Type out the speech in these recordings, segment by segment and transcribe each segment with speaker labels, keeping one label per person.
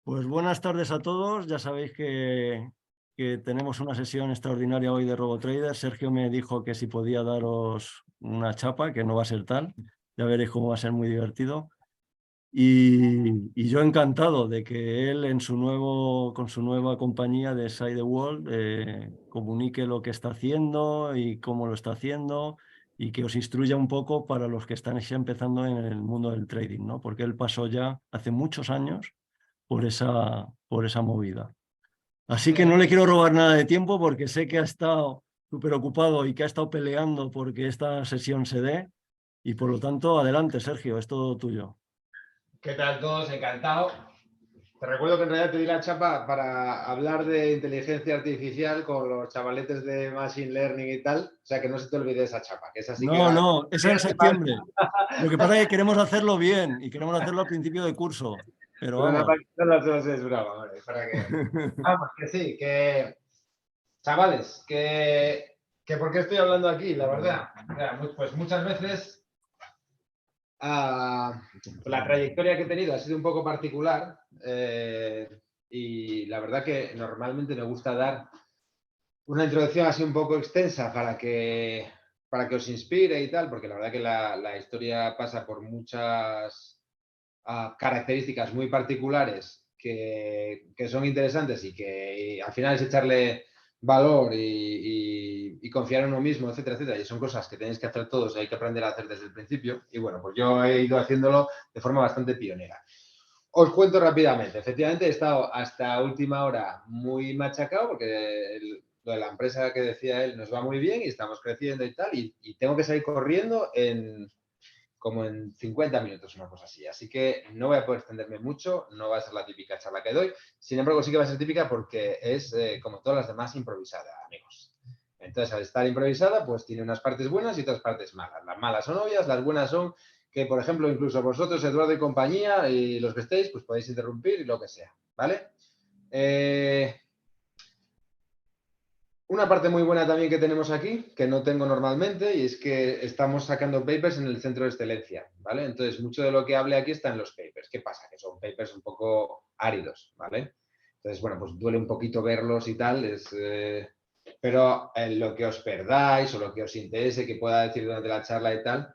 Speaker 1: Pues buenas tardes a todos. Ya sabéis que tenemos una sesión extraordinaria hoy de RoboTrader. Sergio me dijo que si podía daros una chapa, que no va a ser tal. Ya veréis cómo va a ser muy divertido. Y yo encantado de que él con su nueva compañía de Side the World comunique lo que está haciendo y cómo lo está haciendo y que os instruya un poco para los que están ya empezando en el mundo del trading, ¿no? Porque él pasó ya hace muchos años por esa movida. Así que no le quiero robar nada de tiempo porque sé que ha estado súper ocupado y que ha estado peleando porque esta sesión se dé y por lo tanto, adelante, Sergio, es todo tuyo.
Speaker 2: ¿Qué tal todos? Encantado. Te recuerdo que en realidad te di la chapa para hablar de inteligencia artificial con los chavaletes de Machine Learning y tal. O sea, que no se te olvide esa chapa, que es así que...
Speaker 1: No, esa en septiembre. Lo que pasa es que queremos hacerlo bien y queremos hacerlo al principio de curso, pero
Speaker 2: Pero
Speaker 1: vamos.
Speaker 2: no las dos es brava, vale, para que... Vamos, que sí, que... Chavales, que ¿por qué estoy hablando aquí? La verdad, pues muchas veces la trayectoria que he tenido ha sido un poco particular y la verdad que normalmente me gusta dar una introducción así un poco extensa para que os inspire y tal, porque la verdad que la historia pasa por muchas características muy particulares que son interesantes y que al final es echarle valor y confiar en uno mismo, etcétera, etcétera. Y son cosas que tenéis que hacer todos y hay que aprender a hacer desde el principio. Y bueno, pues yo he ido haciéndolo de forma bastante pionera. Os cuento rápidamente. Efectivamente, he estado hasta última hora muy machacado porque lo de la empresa que decía él nos va muy bien y estamos creciendo y tal. Y tengo que salir corriendo como en 50 minutos, una cosa así. Así que no voy a poder extenderme mucho, no va a ser la típica charla que doy. Sin embargo, sí que va a ser típica porque es, como todas las demás, improvisada, amigos. Entonces, al estar improvisada, pues tiene unas partes buenas y otras partes malas. Las malas son obvias, las buenas son que, por ejemplo, incluso vosotros, Eduardo y compañía, y los que estéis, pues podéis interrumpir y lo que sea, ¿vale? Una parte muy buena también que tenemos aquí, que no tengo normalmente, y es que estamos sacando papers en el centro de excelencia, ¿vale? Entonces, mucho de lo que hable aquí está en los papers. ¿Qué pasa? Que son papers un poco áridos, ¿vale? Entonces, bueno, pues duele un poquito verlos y tal, pero lo que os perdáis o lo que os interese que pueda decir durante la charla y tal,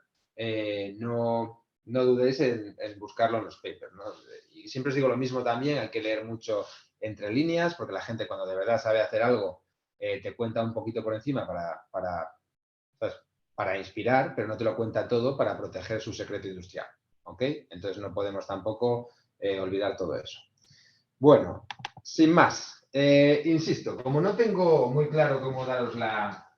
Speaker 2: no dudéis en buscarlo en los papers, ¿no? Y siempre os digo lo mismo también, hay que leer mucho entre líneas, porque la gente cuando de verdad sabe hacer algo, te cuenta un poquito por encima pues, para inspirar, pero no te lo cuenta todo para proteger su secreto industrial. ¿Ok? Entonces no podemos tampoco olvidar todo eso. Bueno, sin más, insisto, como no tengo muy claro cómo daros la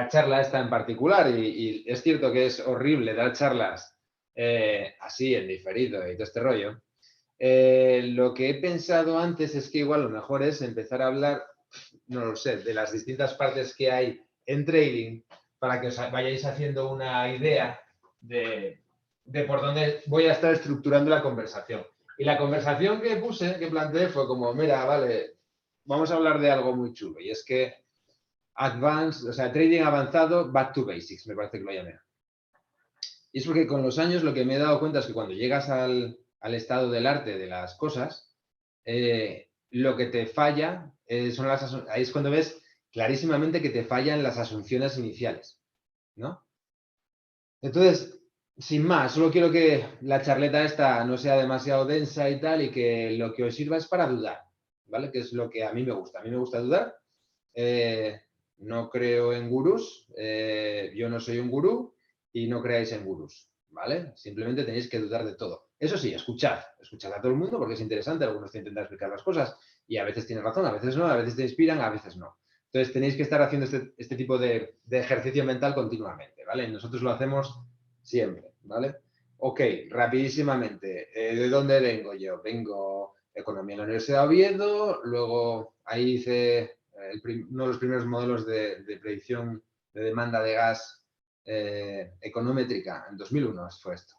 Speaker 2: charla esta en particular, y es cierto que es horrible dar charlas así en diferido y todo este rollo, lo que he pensado antes es que igual lo mejor es empezar a hablar, no lo sé, de las distintas partes que hay en trading para que os vayáis haciendo una idea de por dónde voy a estar estructurando la conversación. Y la conversación que planteé fue como, mira, vale, vamos a hablar de algo muy chulo. Y es que advanced, o sea, trading avanzado, back to basics, me parece que lo llamé. Y es porque con los años lo que me he dado cuenta es que cuando llegas al estado del arte de las cosas, lo que te falla son ahí es cuando ves clarísimamente que te fallan las asunciones iniciales, ¿no? Entonces, sin más, solo quiero que la charleta esta no sea demasiado densa y tal, y que lo que os sirva es para dudar, ¿vale? Que es lo que a mí me gusta. A mí me gusta dudar. No creo en gurús, yo no soy un gurú y no creáis en gurús, ¿vale? Simplemente tenéis que dudar de todo. Eso sí, escuchad a todo el mundo porque es interesante, algunos te intentan explicar las cosas y a veces tienes razón, a veces no, a veces te inspiran, a veces no. Entonces tenéis que estar haciendo este tipo de ejercicio mental continuamente, ¿vale? Nosotros lo hacemos siempre, ¿vale? Ok, rapidísimamente, ¿de dónde vengo yo? Vengo economía en la Universidad de Oviedo, luego ahí hice uno de los primeros modelos de predicción de demanda de gas econométrica, en 2001 fue esto,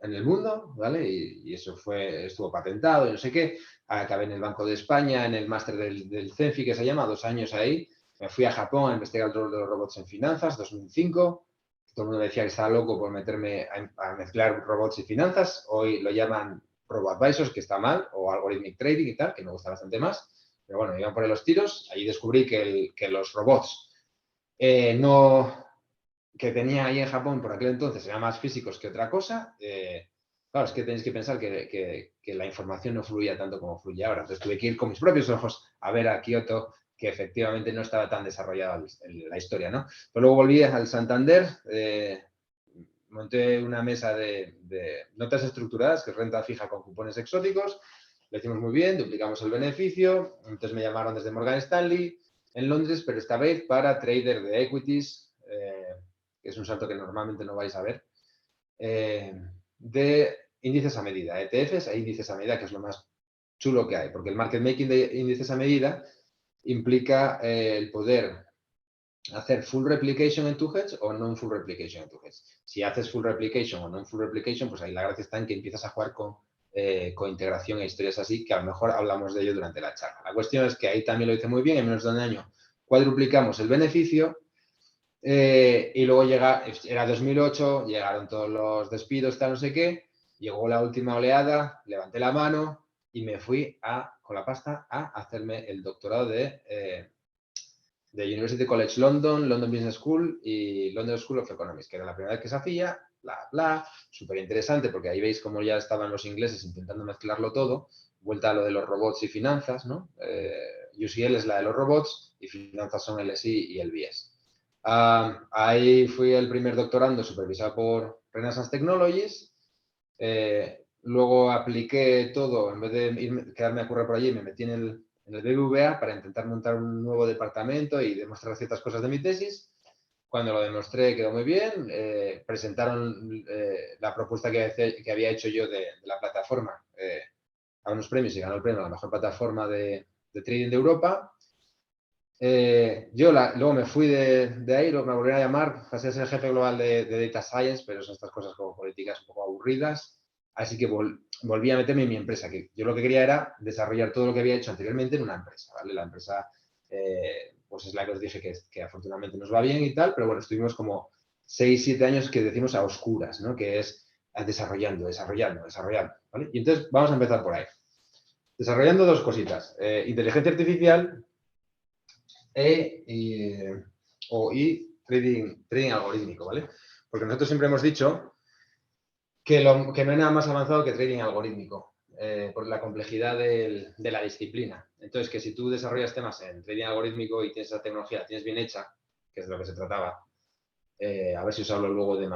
Speaker 2: en el mundo, ¿vale? Y eso estuvo patentado y no sé qué. Acabé en el Banco de España, en el máster del CENFI, que se llama, 2 años ahí. Me fui a Japón a investigar el rol de los robots en finanzas, 2005. Todo el mundo decía que estaba loco por meterme a mezclar robots y finanzas. Hoy lo llaman robo-advisors, que está mal, o algorithmic trading y tal, que me gusta bastante más. Pero bueno, iban por ahí los tiros. Ahí descubrí que los robots que tenía ahí en Japón por aquel entonces eran más físicos que otra cosa. Claro, es que tenéis que pensar que la información no fluía tanto como fluye ahora. Entonces tuve que ir con mis propios ojos a ver a Kioto, que efectivamente no estaba tan desarrollada la historia, ¿no? Pero luego volví al Santander, monté una mesa de notas estructuradas, que es renta fija con cupones exóticos. Lo hicimos muy bien, duplicamos el beneficio. Entonces me llamaron desde Morgan Stanley en Londres, pero esta vez para trader de equities, que es un salto que normalmente no vais a ver, de índices a medida, ETFs e índices a medida, que es lo más chulo que hay, porque el market making de índices a medida implica el poder hacer full replication en tu hedge o non full replication en tu hedge. Si haces full replication o non full replication, pues ahí la gracia está en que empiezas a jugar con integración e historias así, que a lo mejor hablamos de ello durante la charla. La cuestión es que ahí también lo hice muy bien, en menos de un año cuadruplicamos el beneficio. Y luego era 2008, llegaron todos los despidos, tal, no sé qué, llegó la última oleada, levanté la mano y me fui con la pasta a hacerme el doctorado de University College London, London Business School y London School of Economics, que era la primera vez que se hacía, bla, bla, súper interesante porque ahí veis cómo ya estaban los ingleses intentando mezclarlo todo, vuelta a lo de los robots y finanzas, ¿no? UCL es la de los robots y finanzas son el SI y el BS. Ahí fui el primer doctorando supervisado por Renaissance Technologies. Luego apliqué todo, en vez de quedarme a currar por allí, me metí en el BBVA para intentar montar un nuevo departamento y demostrar ciertas cosas de mi tesis. Cuando lo demostré quedó muy bien. Presentaron la propuesta que había hecho yo de la plataforma a unos premios y ganó el premio a la mejor plataforma de trading de Europa. Luego me fui de ahí, me volvieron a llamar, pasé a ser jefe global de Data Science, pero son estas cosas como políticas un poco aburridas, así que volví a meterme en mi empresa, que yo lo que quería era desarrollar todo lo que había hecho anteriormente en una empresa, ¿vale? La empresa, pues es la que os dije que afortunadamente nos va bien y tal, pero bueno, estuvimos como 6, 7 años que decimos a oscuras, ¿no? Que es desarrollando, ¿vale? Y entonces vamos a empezar por ahí. Desarrollando dos cositas, inteligencia artificial y trading algorítmico, ¿vale? Porque nosotros siempre hemos dicho que no hay nada más avanzado que trading algorítmico, por la complejidad de la disciplina. Entonces, que si tú desarrollas temas en trading algorítmico y tienes esa tecnología, la tienes bien hecha, que es de lo que se trataba, a ver si os hablo luego de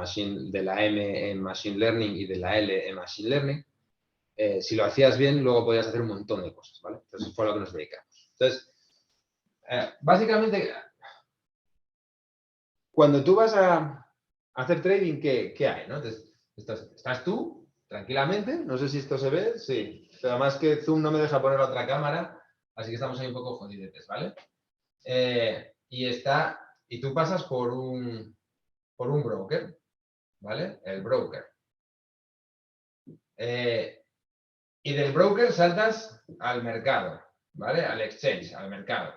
Speaker 2: la M en Machine Learning y de la L en Machine Learning, si lo hacías bien, luego podías hacer un montón de cosas, ¿vale? Entonces, fue a lo que nos dedicamos. Entonces, básicamente, cuando tú vas a hacer trading, ¿qué hay? ¿No? Entonces, estás tú, tranquilamente, no sé si esto se ve, sí, pero además que Zoom no me deja poner la otra cámara, así que estamos ahí un poco jodidetes, ¿vale? Y tú pasas por un broker, ¿vale? El broker. Y del broker saltas al mercado, ¿vale? Al exchange, al mercado.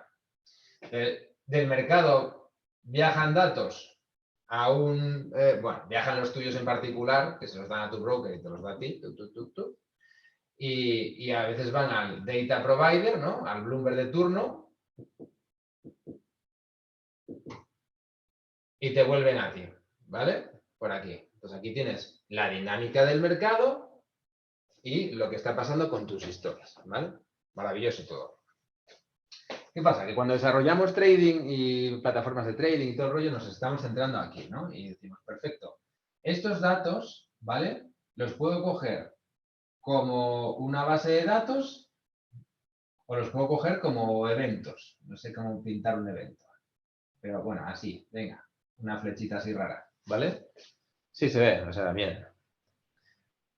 Speaker 2: Del mercado viajan datos viajan los tuyos en particular, que se los dan a tu broker y te los da a ti, y a veces van al data provider, ¿no? Al Bloomberg de turno, y te vuelven a ti, ¿vale? Por aquí. Entonces aquí tienes la dinámica del mercado y lo que está pasando con tus historias, ¿vale? Maravilloso todo. ¿Qué pasa? Que cuando desarrollamos trading y plataformas de trading y todo el rollo, nos estamos centrando aquí, ¿no? Y decimos, perfecto, estos datos, ¿vale? Los puedo coger como una base de datos o los puedo coger como eventos. No sé cómo pintar un evento. Pero bueno, así, venga, una flechita así rara, ¿vale? Sí se ve, o sea, bien.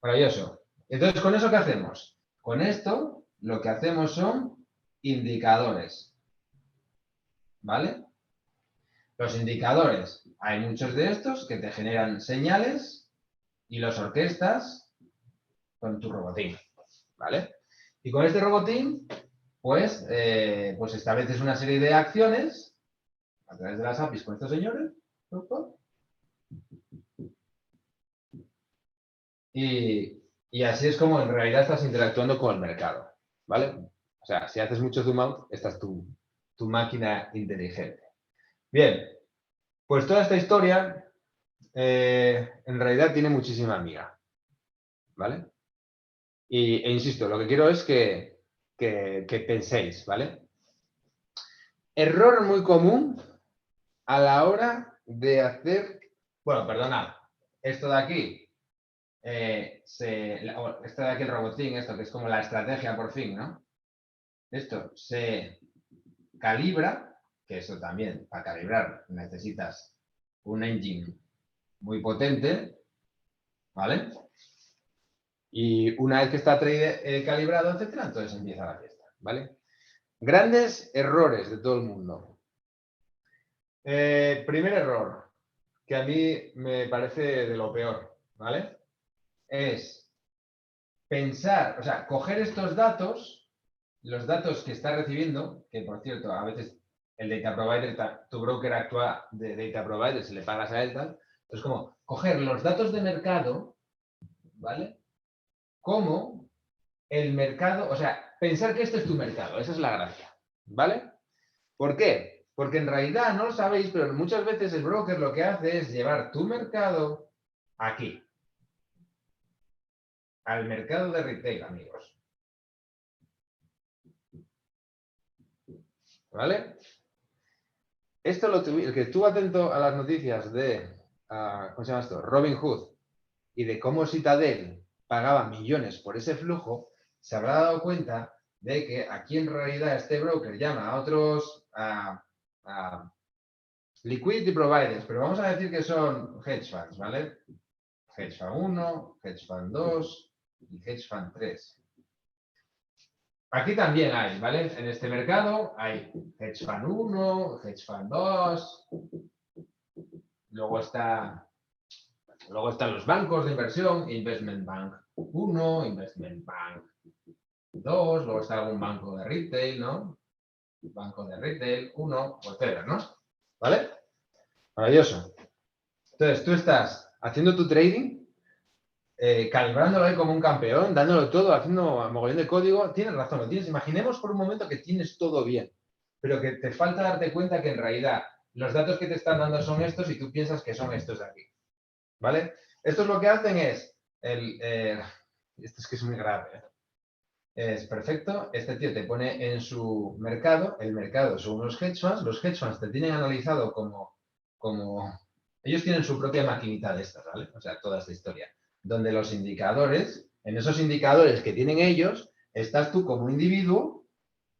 Speaker 2: Maravilloso. Entonces, ¿con eso qué hacemos? Con esto, lo que hacemos son indicadores, ¿vale? Los indicadores, hay muchos de estos que te generan señales y los orquestas con tu robotín, ¿vale? Y con este robotín, pues estableces una serie de acciones a través de las APIs con estos señores. Y Y así es como en realidad estás interactuando con el mercado, ¿vale? O sea, si haces mucho zoom out, esta es tu máquina inteligente. Bien, pues toda esta historia en realidad tiene muchísima amiga, ¿vale? E insisto, lo que quiero es que penséis, ¿vale? Error muy común a la hora de hacer... Bueno, perdonad, esto de aquí, esto de aquí el robotín, esto que es como la estrategia por fin, ¿no? Esto se calibra, que eso también, para calibrar necesitas un engine muy potente, ¿vale? Y una vez que está calibrado, etcétera, entonces empieza la fiesta, ¿vale? Grandes errores de todo el mundo. Primer error, que a mí me parece de lo peor, ¿vale? Es pensar, o sea, coger estos datos, los datos que está recibiendo, que por cierto, a veces el data provider, tu broker actúa de data provider, si le pagas a él, tal. Entonces, como coger los datos de mercado, ¿vale? Como el mercado, o sea, pensar que este es tu mercado, esa es la gracia, ¿vale? ¿Por qué? Porque en realidad no lo sabéis, pero muchas veces el broker lo que hace es llevar tu mercado aquí, al mercado de retail, amigos. ¿Vale? Esto el que estuvo atento a las noticias de, ¿cómo se llama esto? Robinhood y de cómo Citadel pagaba millones por ese flujo, se habrá dado cuenta de que aquí en realidad este broker llama a otros liquidity providers, pero vamos a decir que son hedge funds, ¿vale? Hedge fund 1, hedge fund 2 y hedge fund 3. Aquí también hay, ¿vale? En este mercado hay hedge fund 1, hedge fund 2, luego están los bancos de inversión, Investment Bank 1, Investment Bank 2, luego está algún banco de retail, ¿no? Banco de retail 1, whatever, ¿no? ¿Vale? Maravilloso. Entonces, tú estás haciendo tu trading, calibrándolo ahí como un campeón, dándolo todo, haciendo mogollón de código. Tienes razón, lo tienes. Imaginemos por un momento que tienes todo bien, pero que te falta darte cuenta que en realidad los datos que te están dando son estos y tú piensas que son estos de aquí. ¿Vale? Estos lo que hacen es, esto es que es muy grave, es perfecto, este tío te pone en su mercado, el mercado son unos hedge funds te tienen analizado como ellos tienen su propia maquinita de estas, ¿vale? O sea, toda esta historia, donde los indicadores, en esos indicadores que tienen ellos, estás tú como individuo,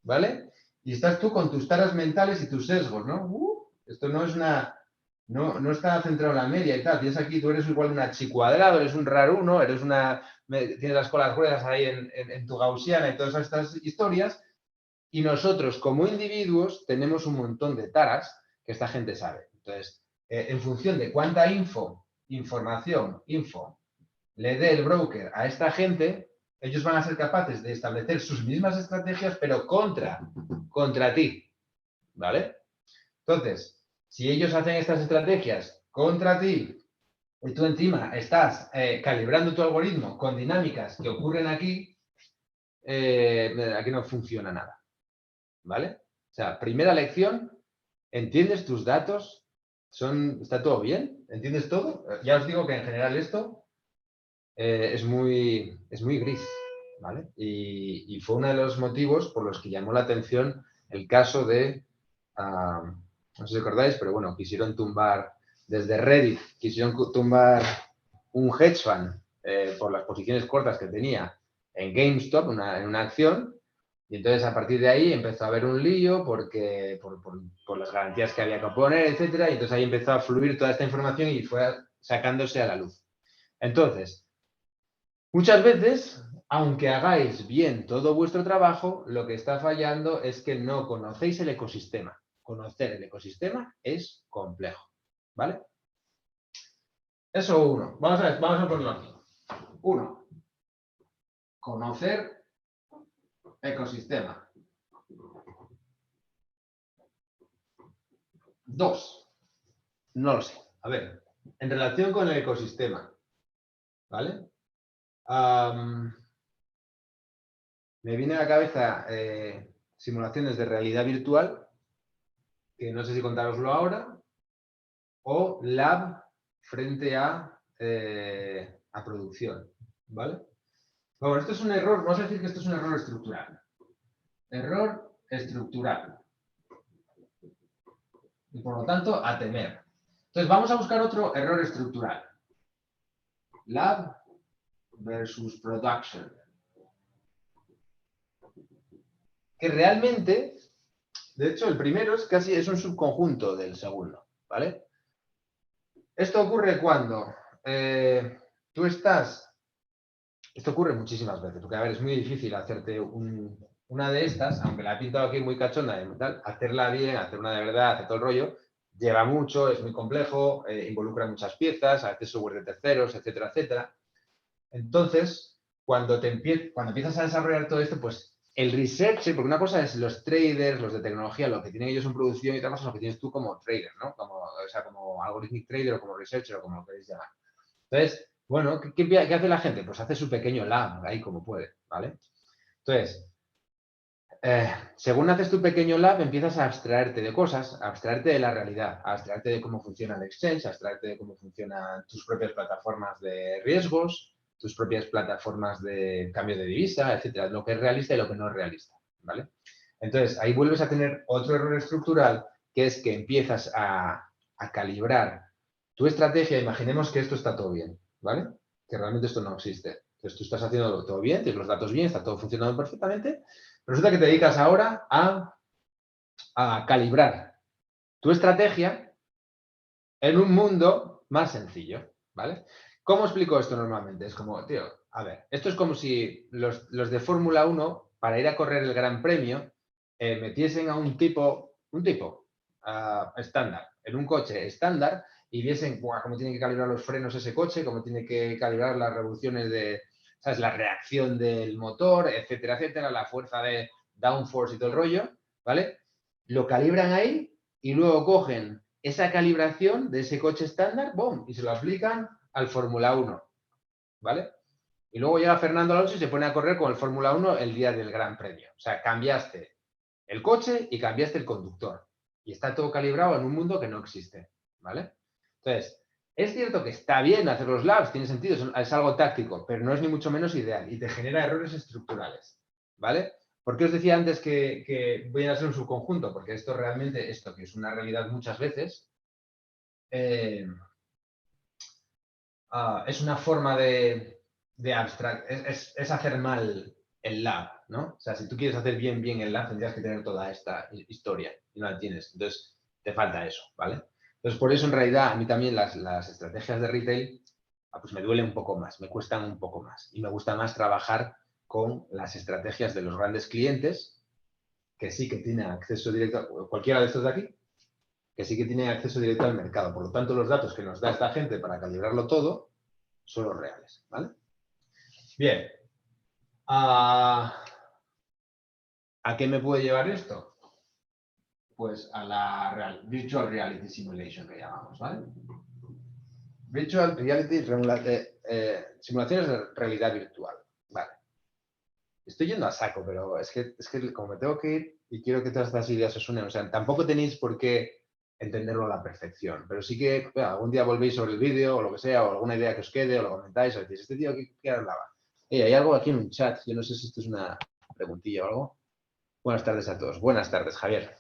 Speaker 2: ¿vale? Y estás tú con tus taras mentales y tus sesgos, ¿no? Esto no es una... No está centrado en la media y tal. Tienes aquí, tú eres igual un H cuadrado, eres un RAR 1, eres tienes las colas ruedas ahí en tu gaussiana y todas estas historias. Y nosotros, como individuos, tenemos un montón de taras que esta gente sabe. Entonces, en función de cuánta información, le dé el broker a esta gente, ellos van a ser capaces de establecer sus mismas estrategias, pero contra ti. ¿Vale? Entonces, si ellos hacen estas estrategias contra ti y tú encima estás calibrando tu algoritmo con dinámicas que ocurren aquí, aquí no funciona nada. ¿Vale? O sea, primera lección, ¿entiendes tus datos? ¿Está todo bien? ¿Entiendes todo? Ya os digo que en general esto es muy gris, ¿vale? Y fue uno de los motivos por los que llamó la atención el caso de, no sé si acordáis, pero bueno, quisieron tumbar, desde Reddit, quisieron tumbar un hedge fund por las posiciones cortas que tenía en GameStop, en una acción, y entonces a partir de ahí empezó a haber un lío porque por las garantías que había que poner, etcétera, y entonces ahí empezó a fluir toda esta información y fue sacándose a la luz. Entonces, muchas veces, aunque hagáis bien todo vuestro trabajo, lo que está fallando es que no conocéis el ecosistema. Conocer el ecosistema es complejo, ¿vale? Eso uno. Vamos a ponerlo aquí. Uno, conocer ecosistema. Dos, no lo sé. A ver, en relación con el ecosistema, ¿vale? Me viene a la cabeza simulaciones de realidad virtual, que no sé si contároslo ahora, o lab frente a producción, ¿vale? Bueno, esto es un error, vamos a decir que esto es un error estructural. Error estructural. Y por lo tanto, a temer. Entonces, vamos a buscar otro error estructural. Lab versus production. Que realmente, de hecho, el primero es un subconjunto del segundo, ¿vale? Esto ocurre cuando tú estás... Esto ocurre muchísimas veces, porque a ver, es muy difícil hacerte una de estas, aunque la he pintado aquí muy cachonda y tal, hacerla bien, hacer una de verdad, hacer todo el rollo, lleva mucho, es muy complejo, involucra muchas piezas, a veces software de terceros, etcétera, etcétera. Entonces, cuando empiezas a desarrollar todo esto, pues el research, porque una cosa es los traders, los de tecnología, lo que tienen ellos en producción, y otra cosa es lo que tienes tú como trader, ¿no? O sea, como algorithmic trader o como researcher o como lo queréis llamar. Entonces, bueno, ¿qué hace la gente? Pues hace su pequeño lab ahí como puede, ¿vale? Entonces, según haces tu pequeño lab, empiezas a abstraerte de cosas, a abstraerte de la realidad, a abstraerte de cómo funciona el exchange, a abstraerte de cómo funcionan tus propias plataformas de riesgos, tus propias plataformas de cambio de divisa, etcétera, lo que es realista y lo que no es realista, ¿vale? Entonces, ahí vuelves a tener otro error estructural, que es que empiezas a calibrar tu estrategia. Imaginemos que esto está todo bien, ¿vale? Que realmente esto no existe. Entonces, tú estás haciendo todo bien, tienes los datos bien, está todo funcionando perfectamente. Resulta que te dedicas ahora a calibrar tu estrategia en un mundo más sencillo, ¿vale? ¿Cómo explico esto normalmente? Es como, tío, a ver, esto es como si los de Fórmula 1, para ir a correr el Gran Premio, metiesen a un tipo estándar, en un coche estándar, y viesen cómo tiene que calibrar los frenos ese coche, cómo tiene que calibrar las revoluciones de, ¿sabes? La reacción del motor, etcétera, etcétera, la fuerza de downforce y todo el rollo, ¿vale? Lo calibran ahí y luego cogen esa calibración de ese coche estándar, ¡boom!, y se lo aplican al Fórmula 1, ¿vale? Y luego llega Fernando Alonso y se pone a correr con el Fórmula 1 el día del Gran Premio. O sea, cambiaste el coche y cambiaste el conductor. Y está todo calibrado en un mundo que no existe, ¿vale? Entonces, es cierto que está bien hacer los labs, tiene sentido, es algo táctico, pero no es ni mucho menos ideal y te genera errores estructurales, ¿vale? ¿Por qué os decía antes que voy a ser un subconjunto? Porque esto realmente, esto que es una realidad muchas veces, es una forma de abstract, es hacer mal el lab, ¿no? O sea, si tú quieres hacer bien el lab, tendrías que tener toda esta historia y no la tienes. Entonces, te falta eso, ¿vale? Entonces, por eso en realidad a mí también las estrategias de retail pues me duelen un poco más, me cuestan un poco más y me gusta más trabajar con las estrategias de los grandes clientes que sí que tienen acceso directo, cualquiera de estos de aquí, que sí que tienen acceso directo al mercado. Por lo tanto, los datos que nos da esta gente para calibrarlo todo son los reales, ¿vale? Bien. ¿A qué me puede llevar esto? Pues a la Virtual Reality Simulation que llamamos, ¿vale? Virtual Reality simulaciones de realidad virtual, ¿vale? Estoy yendo a saco, pero es que como me tengo que ir y quiero que todas estas ideas os unen, o sea, tampoco tenéis por qué entenderlo a la perfección, pero sí que algún día volvéis sobre el vídeo o lo que sea, o alguna idea que os quede, o lo comentáis, o decís, este tío, ¿qué hablaba? Hay algo aquí en un chat, yo no sé si esto es una preguntilla o algo. Buenas tardes a todos. Buenas tardes, Javier.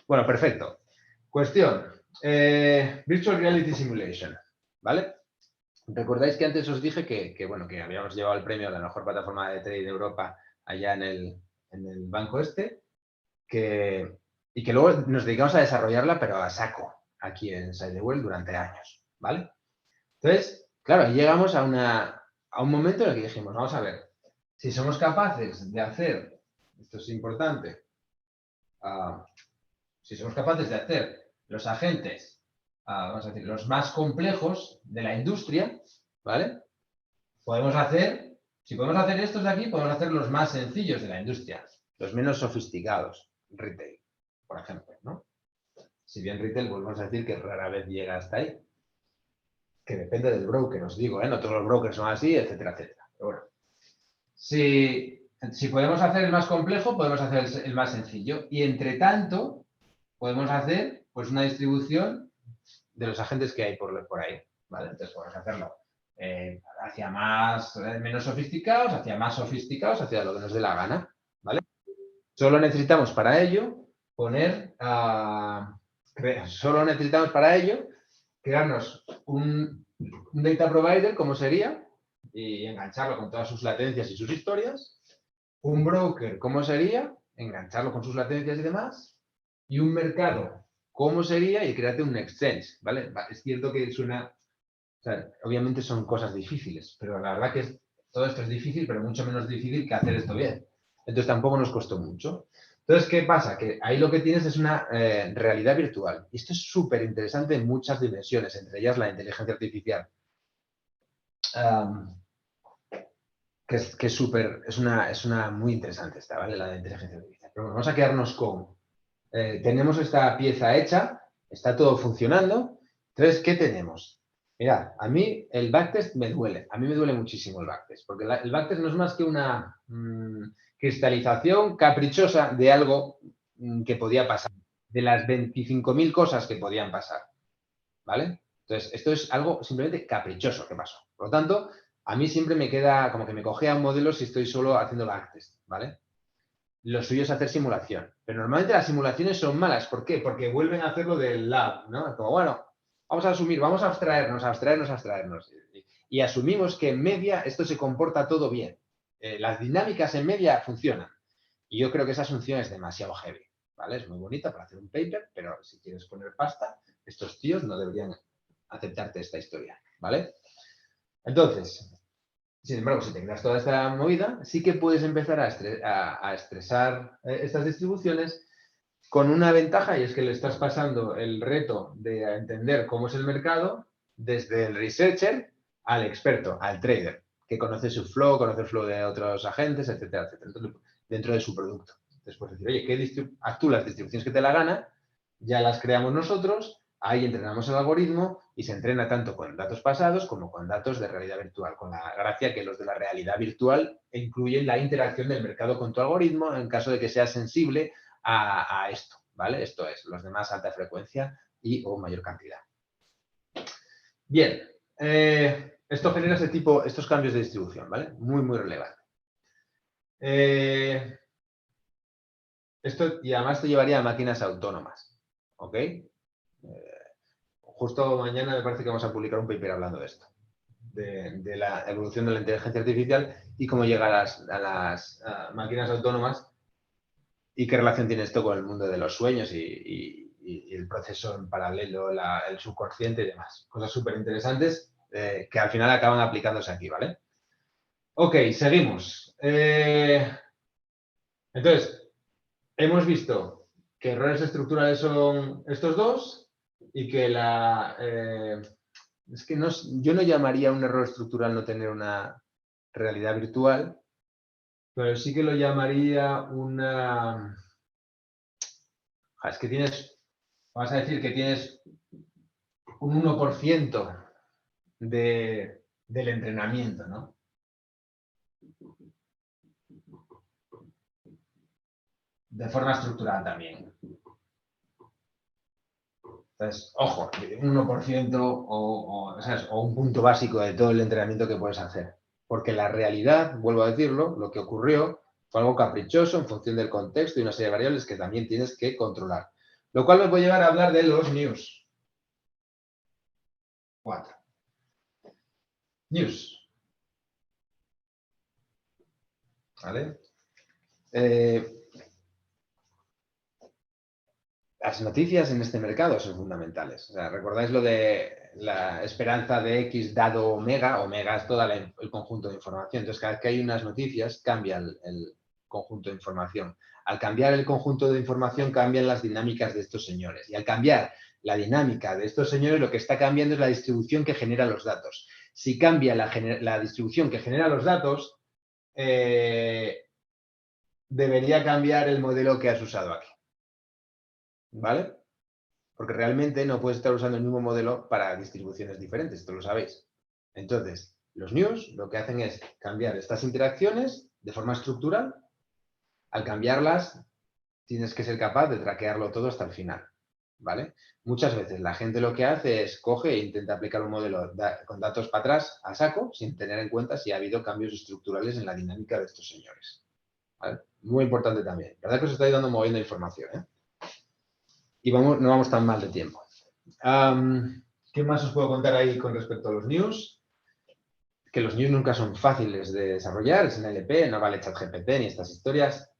Speaker 2: Bueno, perfecto. Cuestión. Virtual Reality Simulation, ¿vale? Recordáis que antes os dije que habíamos llevado el premio a la mejor plataforma de trade de Europa allá en el banco este, y que luego nos dedicamos a desarrollarla, pero a saco, aquí en SideWell durante años, ¿vale? Entonces, claro, llegamos a un momento en el que dijimos, vamos a ver, si somos capaces de hacer, esto es importante, si somos capaces de hacer los agentes, vamos a decir, los más complejos de la industria, ¿vale? Si podemos hacer estos de aquí, podemos hacer los más sencillos de la industria, los menos sofisticados, retail, por ejemplo, ¿no? Si bien retail, volvemos a decir que rara vez llega hasta ahí, que depende del broker, os digo, ¿eh? No todos los brokers son así, etcétera, etcétera. Pero bueno, si podemos hacer el más complejo, podemos hacer el más sencillo. Y entre tanto, podemos hacer pues, una distribución de los agentes que hay por ahí. ¿Vale? Entonces podemos hacerlo hacia menos sofisticados, hacia más sofisticados, hacia lo que nos dé la gana. ¿Vale? Solo necesitamos para ello crearnos un data provider, como sería, y engancharlo con todas sus latencias y sus historias. Un broker, ¿cómo sería? Engancharlo con sus latencias y demás. Y un mercado, ¿cómo sería? Y crearte un exchange, ¿vale? Es cierto que suena... O sea, obviamente son cosas difíciles, pero la verdad que todo esto es difícil, pero mucho menos difícil que hacer esto bien. Entonces tampoco nos costó mucho. Entonces, ¿qué pasa? Que ahí lo que tienes es una realidad virtual. Y esto es súper interesante en muchas dimensiones, entre ellas la inteligencia artificial. Que es una muy interesante esta, ¿vale? La de inteligencia artificial. Pero bueno, vamos a quedarnos con... tenemos esta pieza hecha, está todo funcionando. Entonces, ¿qué tenemos? Mirad, a mí el backtest me duele. A mí me duele muchísimo el backtest, porque el backtest no es más que una cristalización caprichosa de algo que podía pasar, de las 25.000 cosas que podían pasar, ¿vale? Entonces, esto es algo simplemente caprichoso que pasó. Por lo tanto, a mí siempre me queda como que me cogea un modelo si estoy solo haciendo backtest, ¿vale? Lo suyo es hacer simulación. Pero normalmente las simulaciones son malas. ¿Por qué? Porque vuelven a hacerlo del lab, ¿no? Como, bueno, vamos a asumir, vamos a abstraernos. Y asumimos que en media esto se comporta todo bien. Las dinámicas en media funcionan. Y yo creo que esa asunción es demasiado heavy, ¿vale? Es muy bonita para hacer un paper, pero si quieres poner pasta, estos tíos no deberían aceptarte esta historia, ¿vale? Entonces, sin embargo, si te creas toda esta movida, sí que puedes empezar a estresar estas distribuciones con una ventaja, y es que le estás pasando el reto de entender cómo es el mercado desde el researcher al experto, al trader, que conoce su flow, conoce el flow de otros agentes, etcétera, etcétera, dentro de su producto. Después decir, oye, haz tú las distribuciones que te la gana, ya las creamos nosotros, ahí entrenamos el algoritmo y se entrena tanto con datos pasados como con datos de realidad virtual, con la gracia que los de la realidad virtual incluyen la interacción del mercado con tu algoritmo en caso de que sea sensible a esto, ¿vale? Esto es, los de más alta frecuencia o mayor cantidad. Bien, esto genera estos cambios de distribución, ¿vale? Muy, muy relevante. Y además te llevaría a máquinas autónomas, ¿ok? Justo mañana me parece que vamos a publicar un paper hablando de esto, de la evolución de la inteligencia artificial y cómo llegar a las máquinas autónomas y qué relación tiene esto con el mundo de los sueños y el proceso en paralelo, el subconsciente y demás. Cosas súper interesantes que al final acaban aplicándose aquí, ¿vale? Ok, seguimos. Entonces, hemos visto que errores estructurales son estos dos y que es que yo no llamaría un error estructural no tener una realidad virtual, pero sí que lo llamaría una... Es que vamos a decir que tienes un 1% del entrenamiento, ¿no? De forma estructural también. Entonces, ojo, un 1% o un punto básico de todo el entrenamiento que puedes hacer. Porque la realidad, vuelvo a decirlo, lo que ocurrió fue algo caprichoso en función del contexto y una serie de variables que también tienes que controlar. Lo cual me puede llevar a hablar de los news. 4. News. ¿Vale? Las noticias en este mercado son fundamentales. O sea, ¿recordáis lo de la esperanza de X dado omega? Omega es todo el conjunto de información. Entonces, cada vez que hay unas noticias, cambia el conjunto de información. Al cambiar el conjunto de información, cambian las dinámicas de estos señores. Y al cambiar la dinámica de estos señores, lo que está cambiando es la distribución que genera los datos. Si cambia la distribución que genera los datos, debería cambiar el modelo que has usado aquí. ¿Vale? Porque realmente no puedes estar usando el mismo modelo para distribuciones diferentes, esto lo sabéis. Entonces, Los news lo que hacen es cambiar estas interacciones de forma estructural. Al cambiarlas, tienes que ser capaz de traquearlo todo hasta el final, ¿vale? Muchas veces la gente lo que hace es coge e intenta aplicar un modelo con datos para atrás a saco sin tener en cuenta si ha habido cambios estructurales en la dinámica de estos señores, ¿vale? Muy importante también. La verdad que os estoy dando moviendo información, ¿eh? Y no vamos tan mal de tiempo. ¿Qué más os puedo contar ahí con respecto a los news? Que los news nunca son fáciles de desarrollar, es en LP, no vale ChatGPT ni estas historias.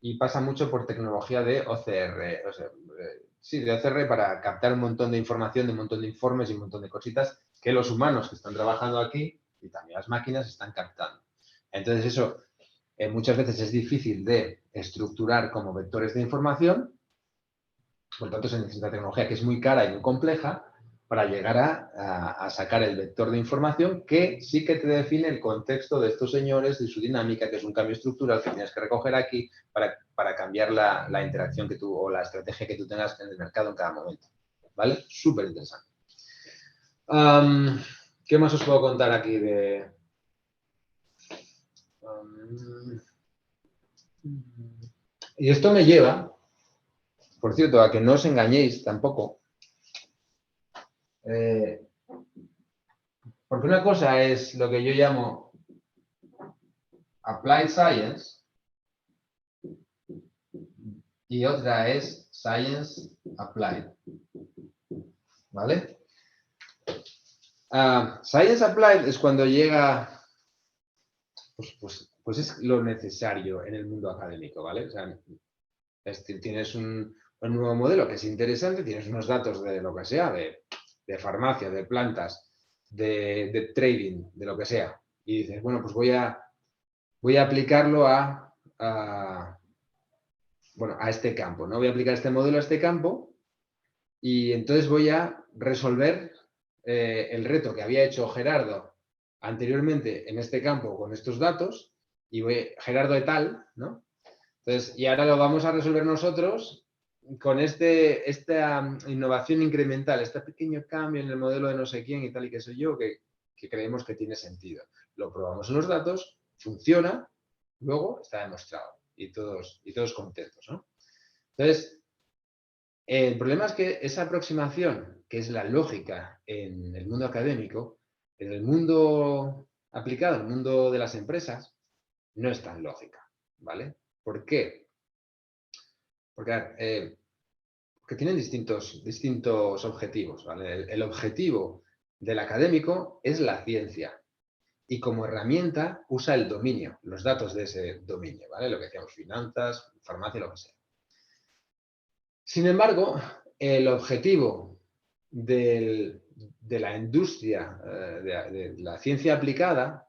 Speaker 2: Y pasa mucho por tecnología de OCR, o sea, sí, de OCR para captar un montón de información, de un montón de informes y un montón de cositas que los humanos que están trabajando aquí y también las máquinas están captando. Entonces eso muchas veces es difícil de estructurar como vectores de información, por lo tanto se necesita tecnología que es muy cara y muy compleja para llegar a sacar el vector de información que sí que te define el contexto de estos señores y su dinámica, que es un cambio estructural que tienes que recoger aquí para cambiar la interacción que tú o la estrategia que tú tengas en el mercado en cada momento. ¿Vale? Súper interesante. ¿Qué más os puedo contar aquí de...? Y esto me lleva, por cierto, a que no os engañéis tampoco. Porque una cosa es lo que yo llamo Applied Science y otra es Science Applied. ¿Vale? Science Applied es cuando llega, pues es lo necesario en el mundo académico, ¿vale? O sea, tienes un nuevo modelo que es interesante, tienes unos datos de lo que sea, de farmacia, de plantas, de trading, de lo que sea, y dices, bueno, pues voy a aplicarlo a este campo, ¿no? Voy a aplicar este modelo a este campo y entonces voy a resolver el reto que había hecho Gerardo anteriormente en este campo con estos datos y Gerardo et al, ¿no? Entonces, y ahora lo vamos a resolver nosotros con esta innovación incremental, este pequeño cambio en el modelo de no sé quién y tal y qué sé yo, que creemos que tiene sentido. Lo probamos en los datos, funciona, luego está demostrado y todos contentos, ¿no? Entonces, el problema es que esa aproximación, que es la lógica en el mundo académico, en el mundo aplicado, en el mundo de las empresas, no es tan lógica, ¿vale? ¿Por qué? Porque tienen distintos objetivos, ¿vale? El objetivo del académico es la ciencia y como herramienta usa el dominio, los datos de ese dominio, ¿vale? Lo que decíamos, finanzas, farmacia, lo que sea. Sin embargo, el objetivo de la industria, de la ciencia aplicada,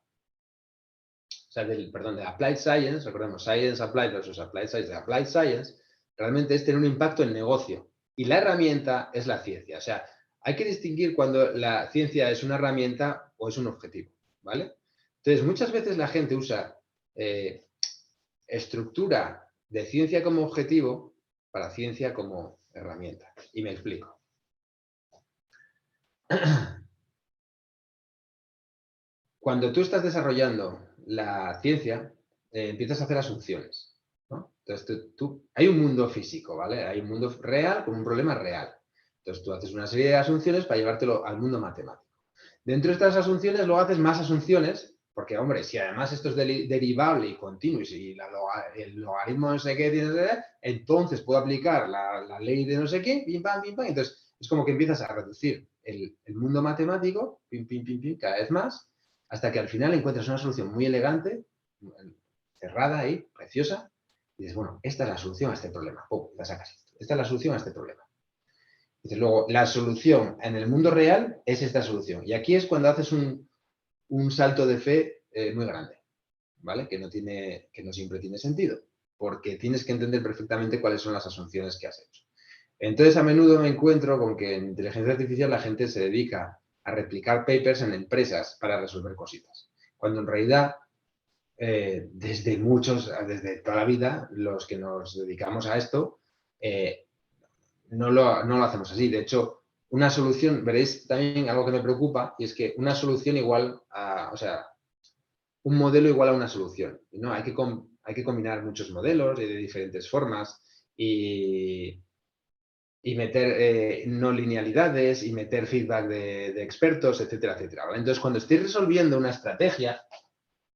Speaker 2: o sea, de Applied Science, recordemos, Science Applied versus Applied Science, de Applied Science, realmente es tener un impacto en negocio. Y la herramienta es la ciencia. O sea, hay que distinguir cuando la ciencia es una herramienta o es un objetivo, ¿vale? Entonces, muchas veces la gente usa estructura de ciencia como objetivo para ciencia como herramienta. Y me explico. Cuando tú estás desarrollando la ciencia, empiezas a hacer asunciones, ¿no? Entonces, hay un mundo físico, ¿vale? Hay un mundo real con un problema real. Entonces, tú haces una serie de asunciones para llevártelo al mundo matemático. Dentro de estas asunciones, luego haces más asunciones, porque, hombre, si además esto es derivable y continuo, y si el logaritmo no sé qué, entonces puedo aplicar la ley de no sé qué, pim, pam, pim, pam. Entonces, es como que empiezas a reducir el mundo matemático, pim, pim, pim, pim, cada vez más, hasta que al final encuentras una solución muy elegante, cerrada ahí, preciosa, y dices, bueno, esta es la solución a este problema. ¡Pum! La sacas. Esta es la solución a este problema. Dices, luego, la solución en el mundo real es esta solución. Y aquí es cuando haces un salto de fe muy grande, ¿vale? Que no siempre tiene sentido, porque tienes que entender perfectamente cuáles son las asunciones que has hecho. Entonces, a menudo me encuentro con que en inteligencia artificial la gente se dedica a replicar papers en empresas para resolver cositas, cuando en realidad, desde toda la vida, los que nos dedicamos a esto, no lo hacemos así. De hecho, una solución, veréis también algo que me preocupa, y es que una solución igual a, o sea, un modelo igual a una solución, ¿no? Hay que combinar muchos modelos de diferentes formas y meter no linealidades y meter feedback de expertos, etcétera, etcétera, ¿vale? Entonces, cuando estéis resolviendo una estrategia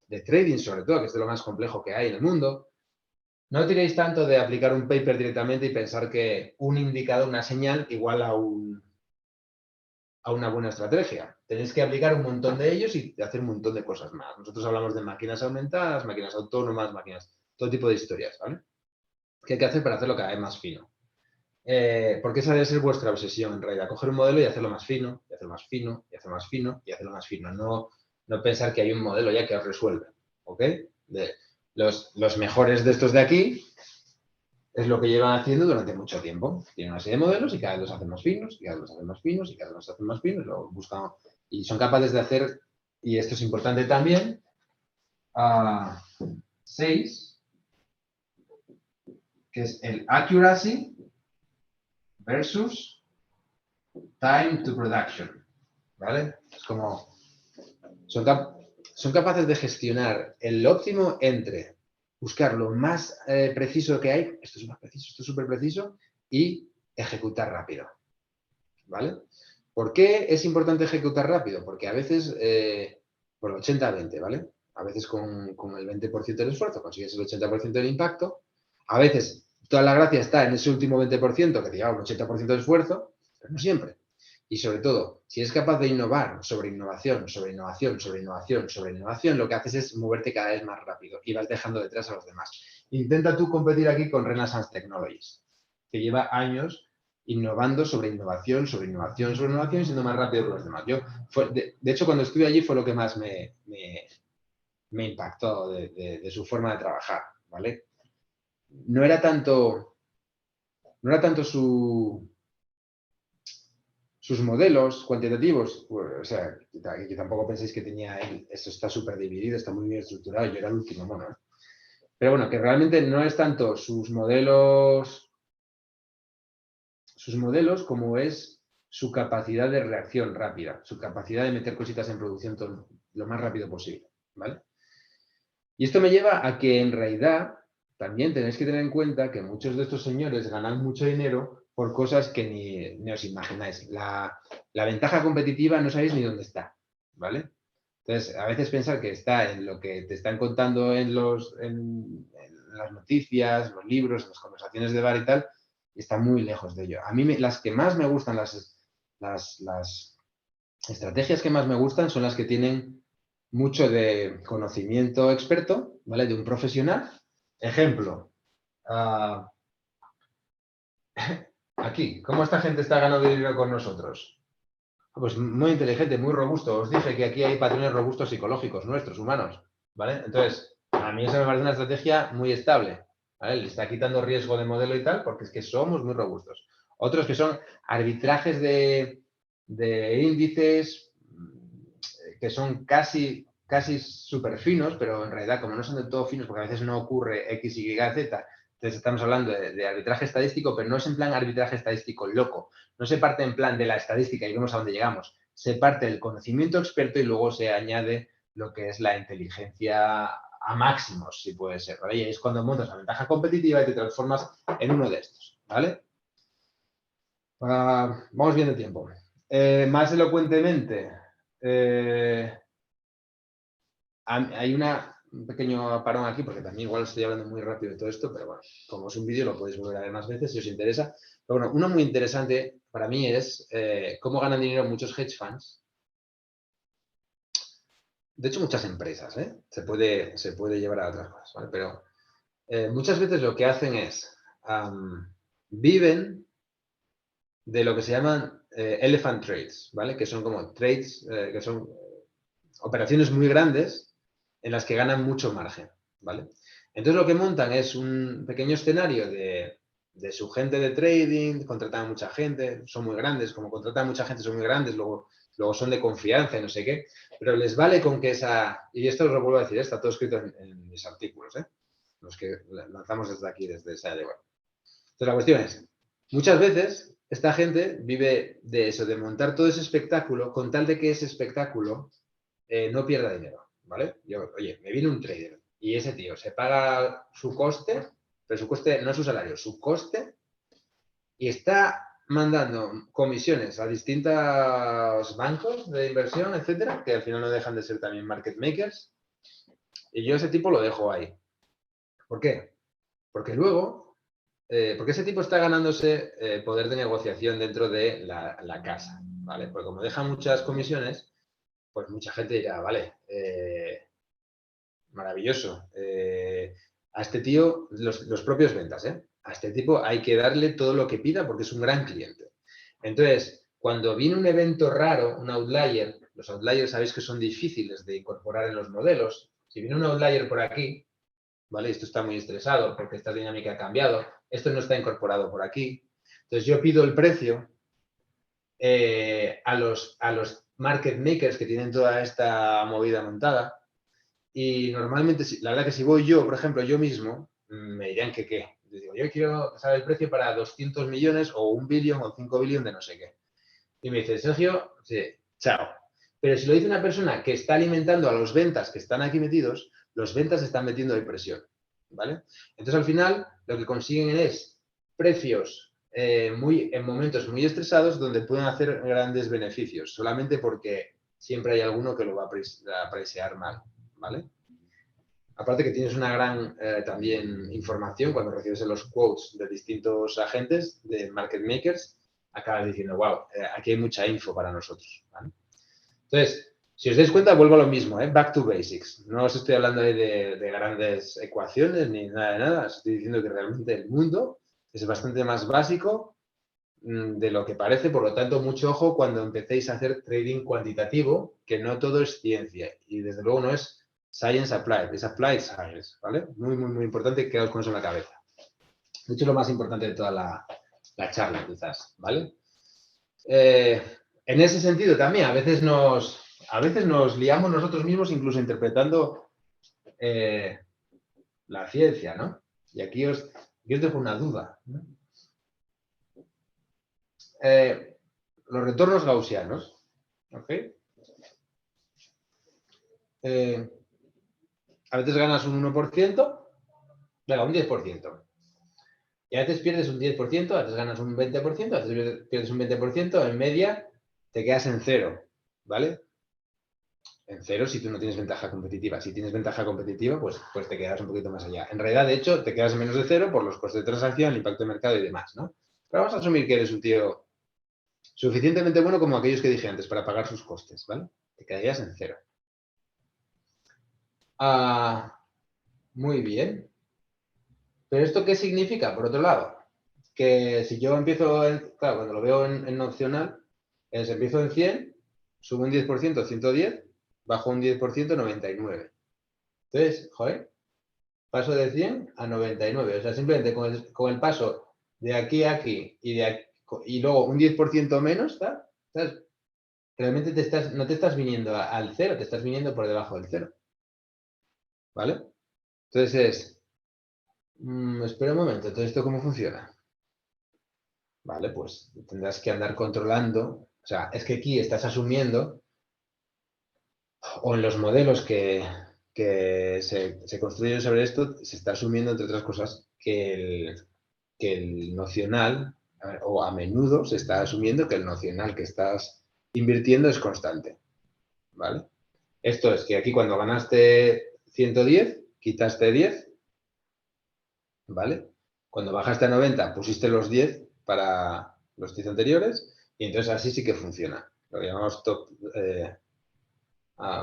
Speaker 2: de trading, sobre todo, que es de lo más complejo que hay en el mundo, no tiréis tanto de aplicar un paper directamente y pensar que un indicador, una señal, igual a una buena estrategia. Tenéis que aplicar un montón de ellos y hacer un montón de cosas más. Nosotros hablamos de máquinas aumentadas, máquinas autónomas, máquinas, todo tipo de historias, ¿vale? ¿Qué hay que hacer para hacerlo cada vez más fino? Porque esa debe ser vuestra obsesión, en realidad. Coger un modelo y hacerlo más fino, y hacerlo más fino, y hacerlo más fino, y hacerlo más fino. No pensar que hay un modelo ya que os resuelve, ¿ok? Los mejores de estos de aquí es lo que llevan haciendo durante mucho tiempo. Tienen una serie de modelos y cada vez los hacen más finos, y cada vez los hacen más finos, y cada vez los hacen más finos, luego buscan, y son capaces de hacer, y esto es importante también, 6, que es el accuracy versus time to production, ¿vale? Es como, son capaces de gestionar el óptimo entre buscar lo más preciso que hay, esto es más preciso, esto es súper preciso, y ejecutar rápido, ¿vale? ¿Por qué es importante ejecutar rápido? Porque a veces, por el 80-20, ¿vale? A veces con el 20% del esfuerzo consigues el 80% del impacto, a veces toda la gracia está en ese último 20% que te lleva un 80% de esfuerzo, pero no siempre. Y sobre todo, si eres capaz de innovar sobre innovación, sobre innovación, sobre innovación, sobre innovación, lo que haces es moverte cada vez más rápido y vas dejando detrás a los demás. Intenta tú competir aquí con Renaissance Technologies, que lleva años innovando sobre innovación, sobre innovación, sobre innovación y siendo más rápido que los demás. De hecho, cuando estuve allí fue lo que más me impactó de su forma de trabajar, ¿vale? No era tanto sus modelos cuantitativos, pues, o sea, que tampoco penséis que tenía él, eso está súper dividido, está muy bien estructurado, yo era el último mono, ¿eh? Pero bueno, que realmente no es tanto sus modelos como es su capacidad de reacción rápida, su capacidad de meter cositas en producción lo más rápido posible, ¿vale? Y esto me lleva a que en realidad también tenéis que tener en cuenta que muchos de estos señores ganan mucho dinero por cosas que ni os imagináis. La ventaja competitiva no sabéis ni dónde está, ¿vale? Entonces, a veces pensar que está en lo que te están contando en las noticias, los libros, en las conversaciones de bar y tal, está muy lejos de ello. A mí las que más me gustan, las estrategias que más me gustan son las que tienen mucho de conocimiento experto, ¿vale? De un profesional. Ejemplo, aquí, ¿cómo esta gente está ganando dinero con nosotros? Pues muy inteligente, muy robusto. Os dije que aquí hay patrones robustos psicológicos nuestros, humanos, ¿vale? Entonces, a mí eso me parece una estrategia muy estable, ¿vale? Le está quitando riesgo de modelo y tal, porque es que somos muy robustos. Otros que son arbitrajes de índices que son casi súper finos, pero en realidad, como no son del todo finos, porque a veces no ocurre X, Y, Z, entonces estamos hablando de arbitraje estadístico, pero no es en plan arbitraje estadístico loco. No se parte en plan de la estadística y vemos a dónde llegamos. Se parte del conocimiento experto y luego se añade lo que es la inteligencia a máximos, si puede ser, ¿vale? Y ahí es cuando montas la ventaja competitiva y te transformas en uno de estos, ¿vale? Vamos bien de tiempo. Más elocuentemente, hay un pequeño parón aquí, porque también igual estoy hablando muy rápido de todo esto, pero bueno, como es un vídeo lo podéis volver a ver más veces si os interesa. Pero bueno, uno muy interesante para mí es cómo ganan dinero muchos hedge funds. De hecho, muchas empresas, ¿eh? Se puede llevar a otras cosas, ¿vale? Pero muchas veces lo que hacen es, viven de lo que se llaman elephant trades, ¿vale? Que son como trades, que son operaciones muy grandes en las que ganan mucho margen, ¿vale? Entonces lo que montan es un pequeño escenario de su gente de trading, contratan a mucha gente, son muy grandes, como contratan a mucha gente son muy grandes, luego son de confianza y no sé qué, pero les vale con que y esto os lo vuelvo a decir, está todo escrito en mis artículos, los que lanzamos desde aquí, desde esa de web. Entonces la cuestión es, muchas veces esta gente vive de eso, de montar todo ese espectáculo con tal de que ese espectáculo no pierda dinero, ¿vale? Oye, me viene un trader y ese tío se paga su coste, pero su coste no es su salario, su coste, y está mandando comisiones a distintos bancos de inversión, etcétera, que al final no dejan de ser también market makers, y yo ese tipo lo dejo ahí. ¿Por qué? Porque luego, porque ese tipo está ganándose poder de negociación dentro de la casa, ¿vale? Porque como deja muchas comisiones, pues mucha gente dirá, vale, maravilloso. A este tío, los propios ventas, a este tipo hay que darle todo lo que pida porque es un gran cliente. Entonces, cuando viene un evento raro, un outlier, los outliers sabéis que son difíciles de incorporar en los modelos. Si viene un outlier por aquí, ¿vale? Esto está muy estresado porque esta dinámica ha cambiado, esto no está incorporado por aquí. Entonces, yo pido el precio a los market makers que tienen toda esta movida montada. Y normalmente, la verdad que si voy yo, por ejemplo, yo mismo, me dirían que qué. Les digo, yo quiero saber el precio para 200 millones o 1 billón o 5 billones de no sé qué. Y me dice, Sergio, sí, chao. Pero si lo dice una persona que está alimentando a los ventas que están aquí metidos, los ventas están metiendo de presión, ¿vale? Entonces, al final, lo que consiguen es precios en momentos muy estresados donde pueden hacer grandes beneficios, solamente porque siempre hay alguno que lo va a presear mal, ¿vale? Aparte que tienes una gran también información cuando recibes los quotes de distintos agentes, de market makers, acabas diciendo, wow, aquí hay mucha info para nosotros, ¿vale? Entonces, si os dais cuenta, vuelvo a lo mismo, back to basics. No os estoy hablando ahí de grandes ecuaciones ni nada de nada. Os estoy diciendo que realmente el mundo es bastante más básico de lo que parece. Por lo tanto, mucho ojo cuando empecéis a hacer trading cuantitativo, que no todo es ciencia y desde luego no es science applied, es applied science, ¿vale? Muy, muy, muy importante, quedaos con eso en la cabeza. De hecho, lo más importante de toda la charla, quizás, ¿vale? En ese sentido también, a veces nos liamos nosotros mismos incluso interpretando la ciencia, ¿no? Y aquí os dejo una duda, ¿no? Los retornos gaussianos, ¿ok? A veces ganas un 1%, venga, un 10%. Y a veces pierdes un 10%, a veces ganas un 20%, a veces pierdes un 20%, en media te quedas en cero, ¿vale? En cero si tú no tienes ventaja competitiva. Si tienes ventaja competitiva, pues te quedas un poquito más allá. En realidad, de hecho, te quedas en menos de cero por los costes de transacción, el impacto de mercado y demás, ¿no? Pero vamos a asumir que eres un tío suficientemente bueno como aquellos que dije antes para pagar sus costes, ¿vale? Te quedarías en cero. Muy bien. ¿Pero esto qué significa, por otro lado? Que si yo empiezo, claro, cuando lo veo en opcional, empiezo en 100, subo un 10%, 110, bajo un 10%, 99. Entonces, joder, paso de 100 a 99. O sea, simplemente con el paso de aquí a aquí y luego un 10% menos, ¿sabes? Realmente no te estás viniendo al cero, te estás viniendo por debajo del cero. ¿Vale? Entonces espera un momento, ¿todo esto cómo funciona? Vale, pues tendrás que andar controlando. O sea, es que aquí estás asumiendo, o en los modelos que se construyen sobre esto, se está asumiendo, entre otras cosas, que el nocional, o a menudo se está asumiendo que el nocional que estás invirtiendo es constante. ¿Vale? Esto es que aquí cuando ganaste 110, quitaste 10, ¿vale? Cuando bajaste a 90, pusiste los 10 para los 10 anteriores y entonces así sí que funciona. Lo que llamamos top...